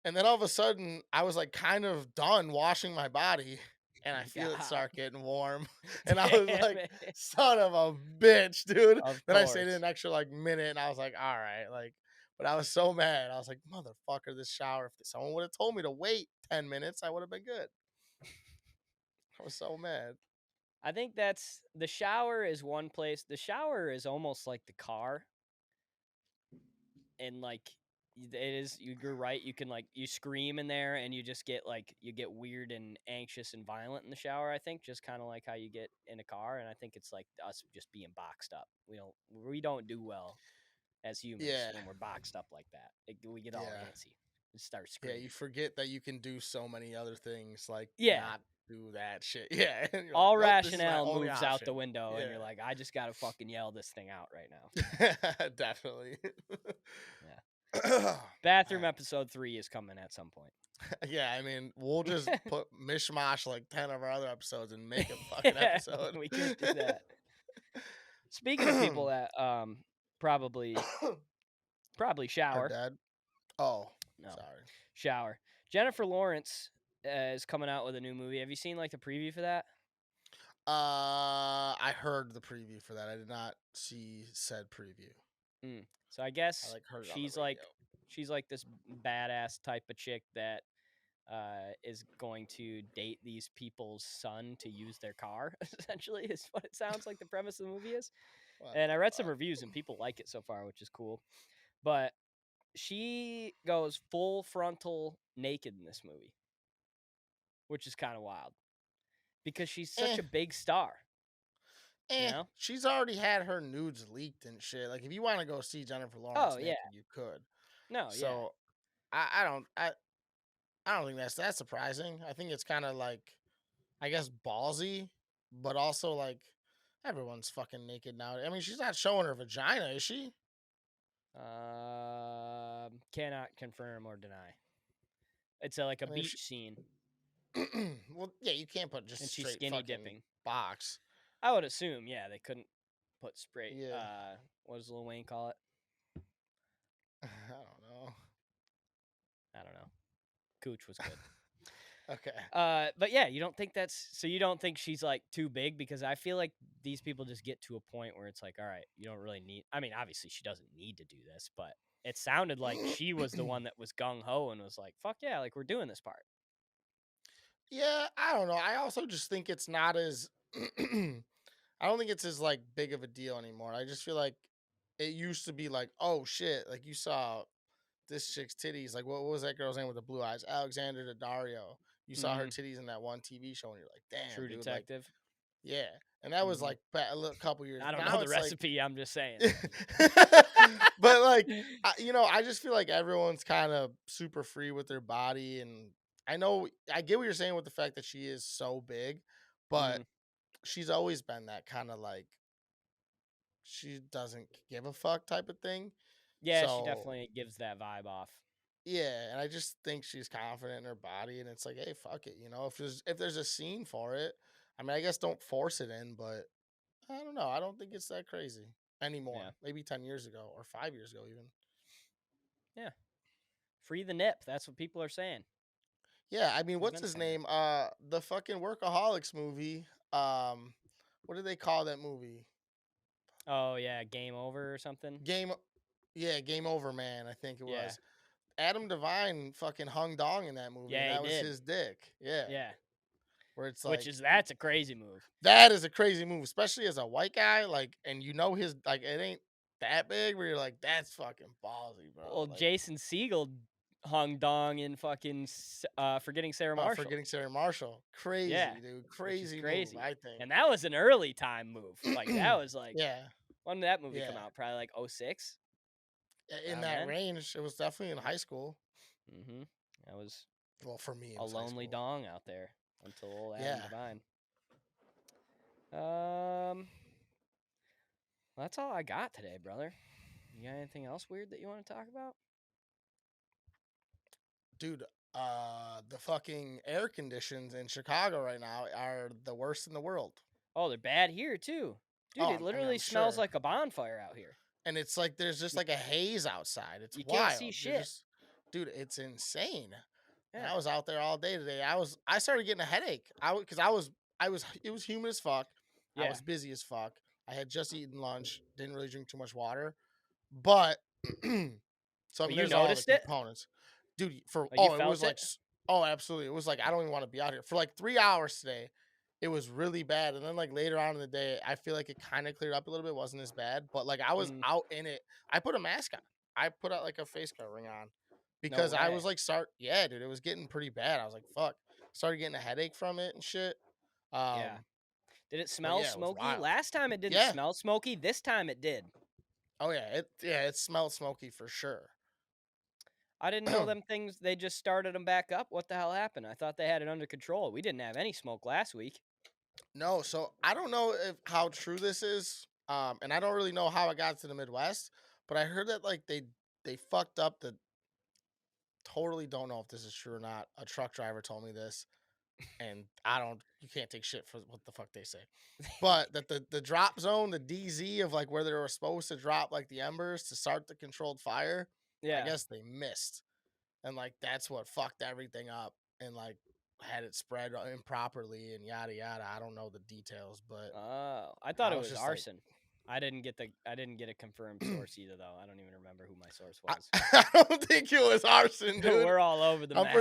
and then all of a sudden, I was like kind of done washing my body, and I And it feel got it hot. start getting warm. And I was Damn like, it. son of a bitch, dude. Of Then I stayed in course. an extra like minute, and I was like, all right, like, but I was so mad. I was like, motherfucker, this shower. If someone would have told me to wait 10 minutes, I would have been good. I was so mad. I think that's the shower is one place. The shower is almost like the car, and like it is. You're right. You can like you scream in there, and you just get like you get weird and anxious and violent in the shower. I think just kind of like how you get in a car, and I think it's like us just being boxed up. We don't do well as humans Yeah, when we're boxed up like that. We get all yeah. antsy and start Yeah, you screaming. forget that you can do so many other things, like Yeah, not do that shit. Yeah, and you're like, all nope, this is my rationale only moves out the option. window, and you're Yeah, like, I just gotta fucking yell this thing out right now. definitely. Yeah. Man. Bathroom episode 3 is coming at some point. Yeah, I mean, we'll just put mishmash like 10 of our other episodes and make a fucking Yeah, episode. we could do that. Speaking of people that probably Our shower. dad. Oh, No, sorry. shower. Jennifer Lawrence is coming out with a new movie. Have you seen like the preview for that? I heard the preview for that. I did not see said preview. So I I guess like heard it on the she's radio. like she's like this badass type of chick that is going to date these people's son to use their car. Essentially, is what it sounds like the premise of the movie is. What And the I read some fuck? reviews and people like it so far, which is cool. But she goes full frontal naked in this movie, which is kind of wild because she's such Eh. a big star, you know? She's already had her nudes leaked and shit. Like, if you want to go see Jennifer Oh Lawrence yeah. naked, you could. No, yeah. So I don't think that's that surprising. I think it's kind of like, I guess, ballsy, but also like everyone's fucking naked now. I mean, she's not showing her vagina, is she? Cannot confirm or deny. It's like a I mean, if she, beach scene well, yeah, you can't put and just she's straight skinny fucking dipping. box. I would assume, yeah, they couldn't put spray Yeah, what does Lil Wayne call it? I don't know. I don't know. Cooch was good. Okay. But yeah, you don't think she's like too big because I feel like these people just get to a point where it's like, all right, you don't really need. I mean, obviously she doesn't need to do this, but it sounded like she was the one that was gung ho and was like, fuck yeah, like we're doing this part. Yeah, I don't know. I also just think it's not as I don't think it's as like big of a deal anymore. I just feel like it used to be like, oh shit, like you saw this chick's titties. Like what was that girl's name with the blue eyes? Alexander Daddario. You saw her Mhm. titties in that one TV show, and you're like, damn, True dude, like Detective. yeah. And that was Mhm. like a little couple years. I don't know Now the it's like, recipe, I'm just saying. but like, I just feel like everyone's kind of super free with their body, and I know I get what you're saying with the fact that she is so big, but Mhm. she's always been that kind of like she doesn't give a fuck type of thing. Yeah, she So definitely gives that vibe off. yeah, and I just think she's confident in her body, and it's like, hey, fuck it, if there's a scene for it, I mean, I guess don't force it in, but I don't know, I don't think it's that crazy Yeah. anymore. Maybe 10 years ago or 5 years ago, even. Yeah. Free the nip, that's what people are saying. Yeah, I mean, They've what's been his saying it. name? The fucking Workaholics movie. What do they call that movie? Oh, yeah, game over or something? Game. Yeah, Game Over Man. I think it Yeah. was. Adam Devine fucking hung dong in that movie, and Yeah, he that was did. his dick. Yeah, Yeah. where it's Which like is that's a crazy move. that is a crazy move, especially as a white guy. Like, and his like it ain't that big, where you're like, that's fucking ballsy, bro. Well, Like, Jason Segel hung dong in fucking Forgetting Sarah Marshall. forgetting Sarah Marshall, Yeah, crazy dude, which is crazy move. crazy. I think. And that was an early time move. Like that was like Yeah, when did that movie come yeah. out? Probably like '06 In around that then. range, it was definitely in high school. Mhm. That was Well, for me, it a was high lonely school. dong out there until old Adam Yeah, Devine. Um, that's all I got today, brother. You got anything else weird that you want to talk about? dude. The fucking air conditions in Chicago right now are the worst in the world. Oh, they're bad here too. Dude, Oh, it I mean, literally I'm smells sure. like a bonfire out here. And it's like there's just You, like a haze outside. It's you can't see wild. You're shit. just, dude, it's insane. And Yeah. I was out there all day today. I started getting a headache. Because it was humid as fuck. I Yeah. was busy as fuck. I had just eaten lunch. Didn't really drink too much water. But so I But mean, you there's all the noticed it? components, dude. For Like you oh, it was felt like it? oh, absolutely. It was like I don't even want to be out here for like 3 hours today. It was really bad, and then like later on in the day, I feel like it kind of cleared up a little bit. It wasn't as bad, but like I was Mm, out in it. I put a mask on. I put out like a face covering on no because I was way. like yeah, dude. It was getting pretty bad. I was like, fuck. Started getting a headache from it and shit. Yeah. Um, Did it but smell yeah, it was smoky? wild. Last time it didn't Yeah. smell smoky. This time it did. Oh yeah, it smelled smoky for sure. I didn't know them things. They just started them back up. What the hell happened? I thought they had it under control. We didn't have any smoke last week. No, so I don't know if how true this is, and I don't really know how it got to the Midwest, but I heard that like they fucked up the. Totally don't know if this is true or not. A truck driver told me this, and I don't. You can't take shit for what the fuck they say, but that the drop zone, the DZ of like where they were supposed to drop like the embers to start the controlled fire, I Yeah. guess they missed, and like that's what fucked everything up, and like had it spread improperly and yada yada. I don't know the details, but Oh, I thought I it was was just like, arson. I didn't get a confirmed source either, though. I don't even remember who my source I, was. I don't think it was arson, dude. We're all over the map here. I'm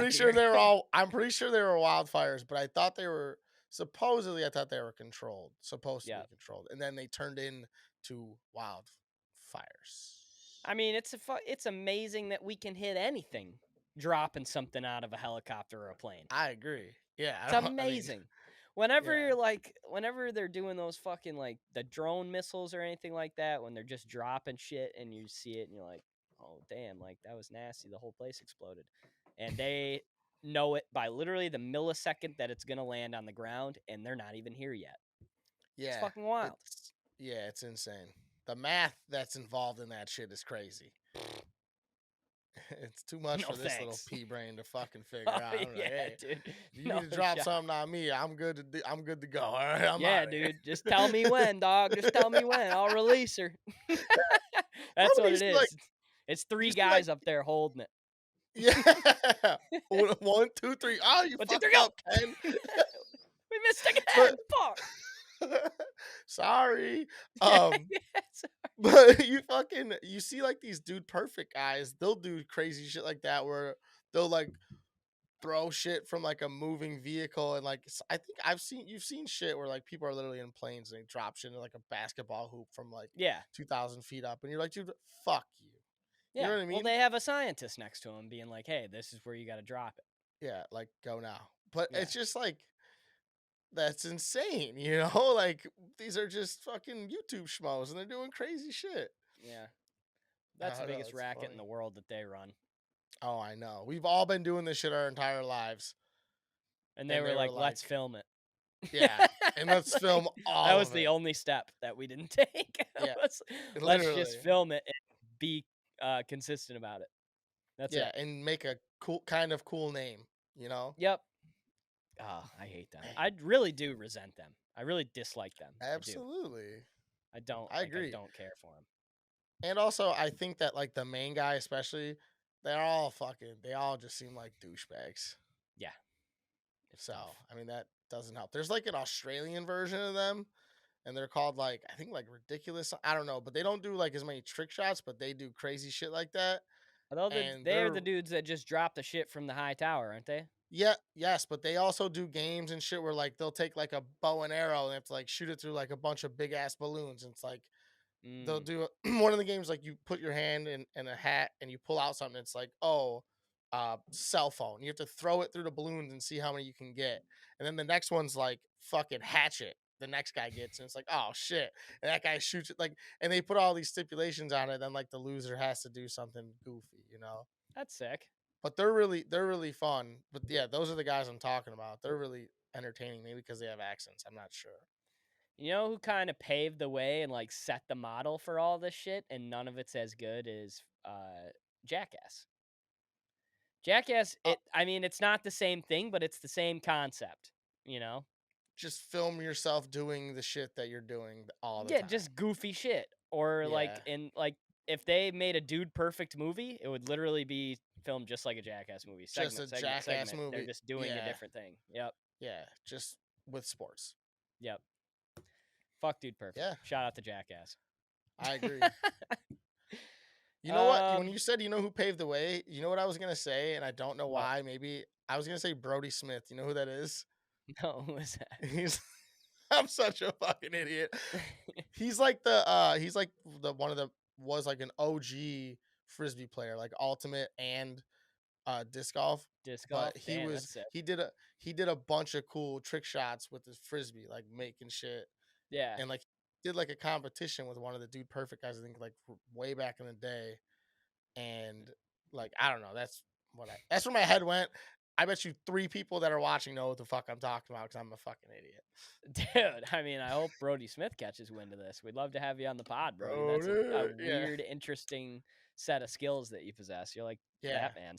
pretty sure they were wildfires, but I thought they were supposedly. I thought they were controlled, supposed to Yeah. be controlled, and then they turned into wildfires. I mean, it's amazing that we can hit anything dropping something out of a helicopter or a plane. I agree. Yeah, It's I don't. I mean, amazing. Whenever yeah, you're like, whenever they're doing those fucking like the drone missiles or anything like that, when they're just dropping shit and you see it and you're like, oh damn, like that was nasty. The whole place exploded, and they know it by literally the millisecond that it's gonna land on the ground, and they're not even here yet. It's yeah. fucking wild. It's insane. The math that's involved in that shit is crazy. It's too much No for this little thanks. pea brain to fucking Oh figure out. I'm like, yeah, hey, dude. if you No need to drop shot. something on me, I'm good to go. All right, I'm Yeah, out of here. dude. Just tell me when, dog. Just tell me when. I'll release her. How That's what many it like is. It's do you three see like guys up there holding it. yeah one, two, three. Oh, you One, two, three, fucked go. up, Ken. We missed again. But Fuck. sorry. Um, Yes. but you see like these dude perfect guys. They'll do crazy shit like that where they'll like throw shit from like a moving vehicle and like I think you've seen shit where like people are literally in planes and they drop shit in like a basketball hoop from like Yeah. 2,000 feet up, and you're like, dude, fuck you. You know Yeah. what I Well, mean? they have a scientist next to him being like, "Hey, this is where you got to drop it." Yeah, like go now. But Yeah. it's just like that's insane, you know? Like these are just fucking YouTube schmoes and they're doing crazy shit. Yeah. I That's the don't know, biggest it's racket in funny. the world that they run. Oh, I know. We've all been doing this shit our entire lives. And they And were they were like, "Let's like, film it." yeah, and let's Like, film that all was of the it. only step that we didn't take. Yeah, let's let's just literally. film it and be consistent about it. That's Yeah, it. and make a cool name, you know? Yep. Oh, I hate them. Man, I really do resent them. I really dislike them. I do. absolutely. I I agree. don't care for them. And also, I think that like the main guy, especially, they all just seem like douchebags. Yeah, it's So, tough. I mean, that doesn't help. There's like an Australian version of them, and they're called like, I think like ridiculous. I don't know, but they don't do like as many trick shots, but they do crazy shit like that. Although And they're the dudes that just drop the shit from the high tower, aren't they? yeah, yes, but they also do games and shit where like they'll take like a bow and arrow and they have to like shoot it through like a bunch of big ass balloons. And it's like they'll Mm, do one of the games like you put your hand in a hat and you pull out something. It's like, oh, cell phone. You have to throw it through the balloons and see how many you can get. And then the next one's like fucking hatchet. The next guy gets, and it's like, oh shit. And that guy shoots it like, and they put all these stipulations on it. Then like the loser has to do something goofy, you know? that's sick. But they're really fun. But yeah, those are the guys I'm talking about. They're really entertaining, maybe because they have accents. I'm not sure. You know who kind of paved the way and like set the model for all this shit, and none of it's as good as Jackass. Jackass, Uh, I mean, it's not the same thing, but it's the same concept. You know? just film yourself doing the shit that you're doing all the Yeah, time. just goofy shit. Or Yeah, if they made a Dude Perfect movie, it would literally be filmed just like a Jackass movie. just Segment, a segment, jackass segment. They're movie. just doing a Yeah, different thing. Yep. yeah, just with sports. Yep. Fuck Dude Perfect. Yeah, Shout out to Jackass. I agree. You know what? When um, you said you know who paved the way, you know what I was gonna say, and I don't know what? why. Maybe I was gonna say Brody Smith. You know who that is? No, who is that? He's I'm such a fucking idiot. He's like the one of the was like an OG frisbee player, like ultimate and disc golf. Disc But golf? Damn, that's sick. he did a bunch of cool trick shots with his frisbee, like making shit. Yeah. And like did like a competition with one of the Dude Perfect guys, I think like way back in the day. And like I don't know, that's where my head went. I bet you three people that are watching know what the fuck I'm talking about because I'm a fucking idiot. Dude, I mean, I hope Brody Smith catches wind of this. We'd love to have you on the pod, Brody. Bro, That's a dude. Yeah. weird, interesting set of skills that you possess. You're like Yeah. Batman.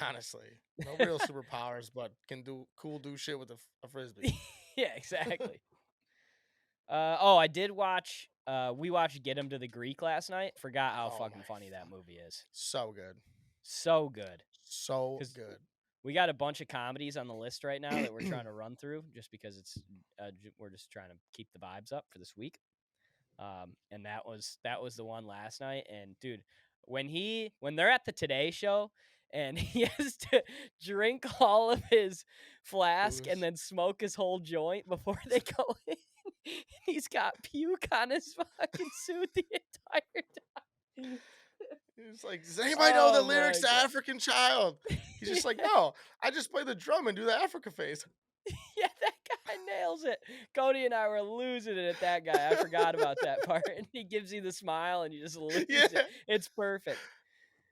Honestly, no real superpowers, but can do shit with a frisbee. Yeah, exactly. Oh, I did watch. We watched Get Him to the Greek last night. Forgot how Oh my fucking funny that fuck, movie is. so good, So good. so Because good. we got a bunch of comedies on the list right now that we're trying to run through, just because we're just trying to keep the vibes up for this week. And that was the one last night. And dude, when they're at the Today Show and he has to drink all of his flask and Booze. then smoke his whole joint before they go in, he's got puke on his fucking suit the entire time. He's like, does anybody know the Oh lyrics my to god. African Child? He's just like, Yeah. no, I just play the drum and do the Africa face. Yeah, that guy nails it. Cody and I were losing it at that guy. I forgot about that part. And he gives you the smile and you just lose Yeah, it. It's perfect.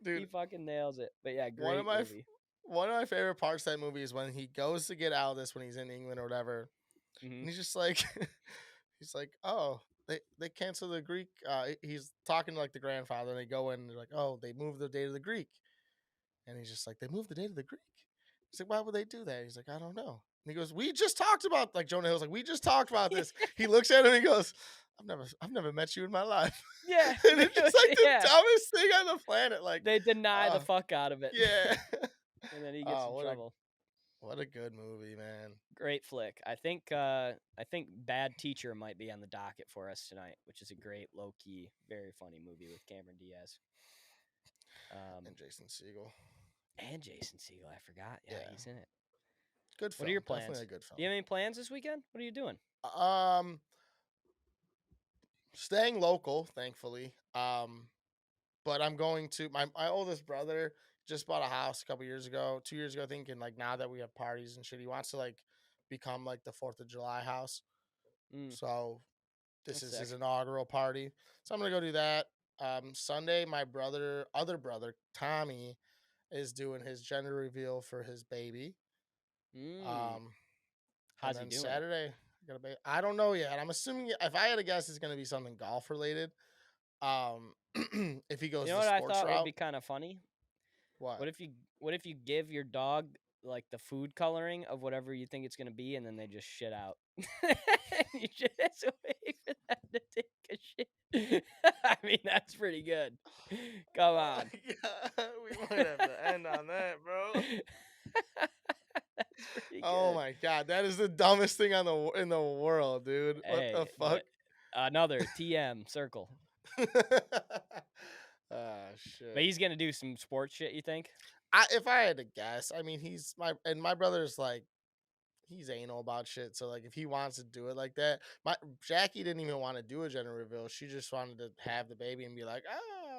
He dude. fucking nails it. But yeah, One of great my movie. one of my favorite parts of that movie is when he goes to get out of this when he's in England or whatever, Hmm. and he's just like, he's like, oh, they cancel the Greek. He's talking to like the grandfather, and they go in and they're like, oh, they moved the date of the Greek, and he's just like, they moved the date of the Greek. He's like, why would they do that? He's like, I don't know. And he goes, we just talked about like Jonah Hill's like, we just talked about this. He looks at him and he goes, I've never met you in my life. Yeah, And it's just like the yeah. dumbest thing on the planet. Like, They deny the oh fuck out of it. yeah. And then he gets Oh, in trouble. what a good movie, man. Great flick. I think Bad Teacher might be on the docket for us tonight, which is a great low key, very funny movie with Cameron Diaz. And Jason Segel. And Jason Segel, I forgot. Yeah, Yeah, he's in it. good What are your film. Definitely plans? a good Do you film. have any plans this weekend? What are you doing? Um, Staying local, thankfully. But I'm going to my oldest brother just bought a house a couple years ago, 2 years ago, I think. And like now that we have parties and shit, he wants to like become like the Fourth of July house. Mm, So this that's is his sick. inaugural party. So I'm gonna go do that. Sunday, my other brother, Tommy, is doing his gender reveal for his baby. Mm, Um, and how's he then doing it? Saturday, I don't know yet. I'm assuming if I had to guess, it's gonna be something golf related. Um, if he You goes know the what I sports thought would route, be kind of funny? what? What if you give your dog like the food coloring of whatever you think it's gonna be, and then they just shit out? You just wait for them to take a shit. I mean, that's pretty good. Come Oh on. my god, we might have to end on that, bro. That's pretty Oh good. my god, that is the dumbest thing in the world, dude. What the Hey, fuck? but another TM circle. Ah, But shit. he's gonna do some sports shit, you think? If I had to guess, I mean, my brother's like he's anal about shit. So like, if he wants to do it like that, my Jackie didn't even want to do a gender reveal. She just wanted to have the baby and be like,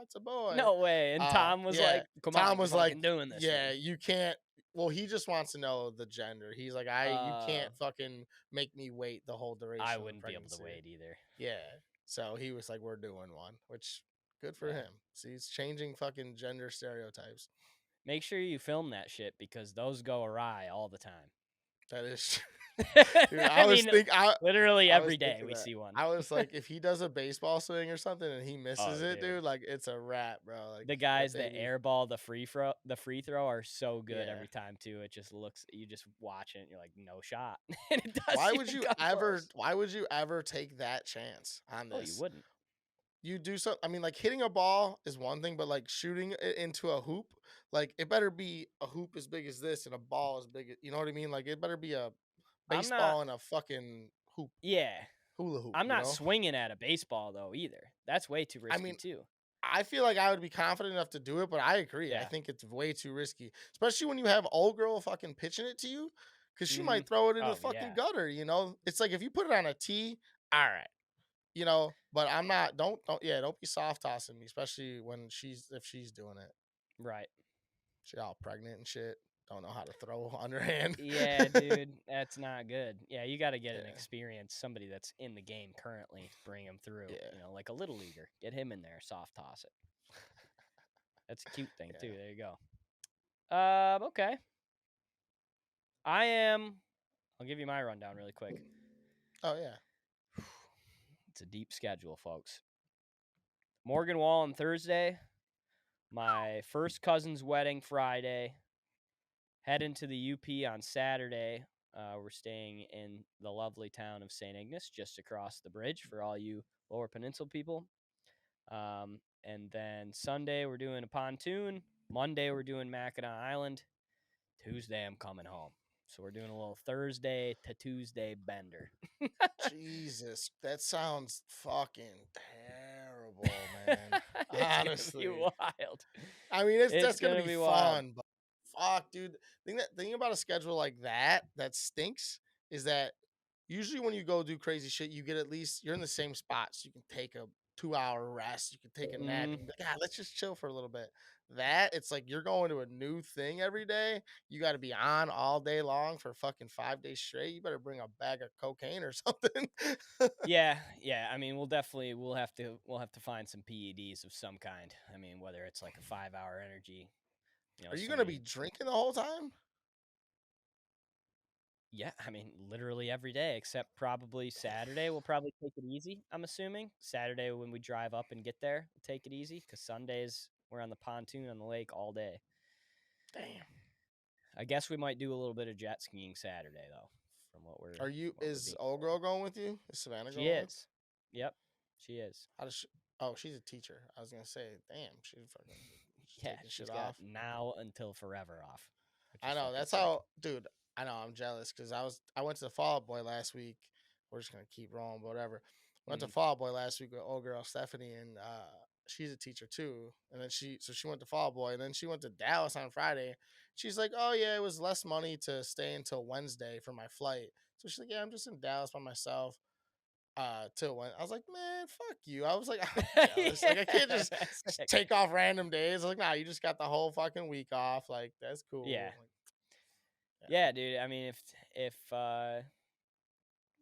it's a boy. No way. And Tom was Yeah. like, "Come Tom on, we're was like, fucking doing this, yeah, man." you can't. Well, he just wants to know the gender. He's like, you Uh, can't fucking make me wait the whole I duration of the wouldn't be able to pregnancy. wait either. Yeah. So he was like, we're doing one, which good for Yeah. him. See, he's changing fucking gender stereotypes. Make sure you film that shit because those go awry all the time. That is dude, I mean, literally I was every day thinking we that. see one. I was like, if he does a baseball swing or something and he misses Oh, it, dude. dude, like it's a wrap, bro. Like The that guys that baby. airball the free throw are so good Yeah. every time too. It just looks you just watch it and you're like, no shot. And it doesn't even come close. Why would you ever take that chance on Oh, you this? wouldn't. You do so I mean, like hitting a ball is one thing, but like shooting it into a hoop, like it better be a hoop as big as this and a ball as big as you know what I mean? Like it better be a I'm not baseball and a fucking hoop, yeah. hula hoop, I'm you not know? swinging at a baseball though either. That's way too I risky mean, too. I feel like I would be confident enough to do it, but I agree. I Yeah. think it's way too risky, especially when you have old girl fucking pitching it to you, because she Mhm. might throw it in the Oh, fucking yeah. gutter. You know, it's like if you put it on a tee, all right, you know. But I'm not. Don't be soft tossing me, especially when if she's doing it. Right. She all pregnant and shit. Don't know how to throw underhand. Yeah, dude, that's not good. Yeah, you got to get an Yeah, experience, somebody that's in the game currently to bring him through. yeah, Like a little leaguer. Get him in there, soft toss it. That's a cute thing too. yeah. There you go. Okay. I am. I'll give you my rundown really quick. Oh yeah. It's a deep schedule, folks. Morgan Wall on Thursday. My first cousin's wedding Friday. Heading to the UP on Saturday. We're staying in the lovely town of St. Ignace, just across the bridge for all you Lower Peninsula people. And then Sunday, we're doing a pontoon. Monday, we're doing Mackinac Island. Tuesday, I'm coming home. So we're doing a little Thursday to Tuesday bender. Jesus, that sounds fucking terrible, man. It's going to be Honestly. wild. I mean, It's that's gonna going to be be wild. fun, but fuck, dude. Thing about a schedule like that stinks is that usually when you go do crazy shit, you get at least you're in the same spot, so you can take a 2 hour rest, you can take a nap, you Mm, can be like, God, let's just chill for a little bit. That it's like you're going to a new thing every day. You got to be on all day long for fucking 5 days straight. You better bring a bag of cocaine or something. yeah, yeah. I mean, we'll have to find some PEDs of some kind. I mean, whether it's like a 5 hour energy, Are you so gonna be many. drinking the whole time? Yeah, I mean, literally every day except probably Saturday. We'll probably take it easy. I'm assuming Saturday when we drive up and get there, we'll take it easy because Sundays we're on the pontoon on the lake all day. Damn. I guess we might do a little bit of jet skiing Saturday though, from what we're Is being old told. girl going with you? Is Savannah She going with? is. Yep, she is. How does she? Oh, she's a teacher. I was gonna say, damn, she's Yeah, taking she's shit got off. now until forever off, which I is know fucking that's sick. how, dude. I know I'm jealous because I went to the Fall Out Boy last week. We're just gonna keep rolling, but whatever. Went to Mm, Fall Out Boy last week with old girl Stephanie, and she's a teacher too, and then she went to Fall Boy, and then she went to Dallas on Friday. She's like, "Oh yeah, it was less money to stay until Wednesday for my flight." So she's like, "Yeah, I'm just in Dallas by myself." Till when I was like, "Man, fuck you." I was like, "I'm jealous. Like, I can't Yeah, just that's sick. take off random days." I was like, "Nah, you just got the whole fucking week off. Like, that's Yeah. cool." Like, yeah. Yeah, dude. I mean, if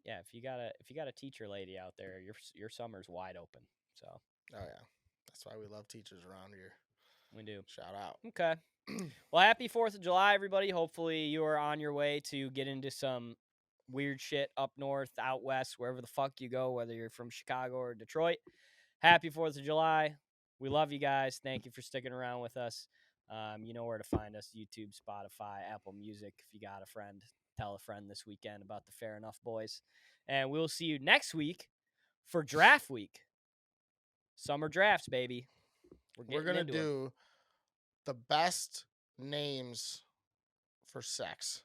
yeah, if you got a teacher lady out there, your summer's wide open. So Oh yeah. That's why we love teachers around here. we do. Shout out. Okay. Well, happy 4th of July, everybody. Hopefully, you are on your way to get into some weird shit up north, out west, wherever the fuck you go, whether you're from Chicago or Detroit. Happy 4th of July. We love you guys. Thank you for sticking around with us. You know where to find us: YouTube, Spotify, Apple Music. If you got a friend, tell a friend this weekend about the Fair Enough Boys. And we'll see you next week for draft week. Summer drafts, baby. We're We're getting gonna into them. do the best names for sex.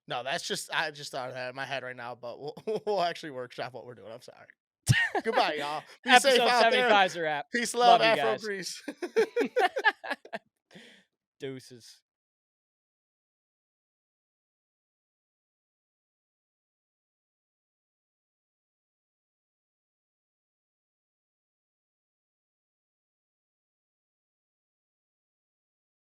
No, that's just I just thought of that in my head right now, but we'll, we'll actually workshop what we're doing. I'm sorry. Goodbye, y'all. Be safe Episode out there. 75's a wrap. Peace, love, Love you Afro guys. Grease. Deuces.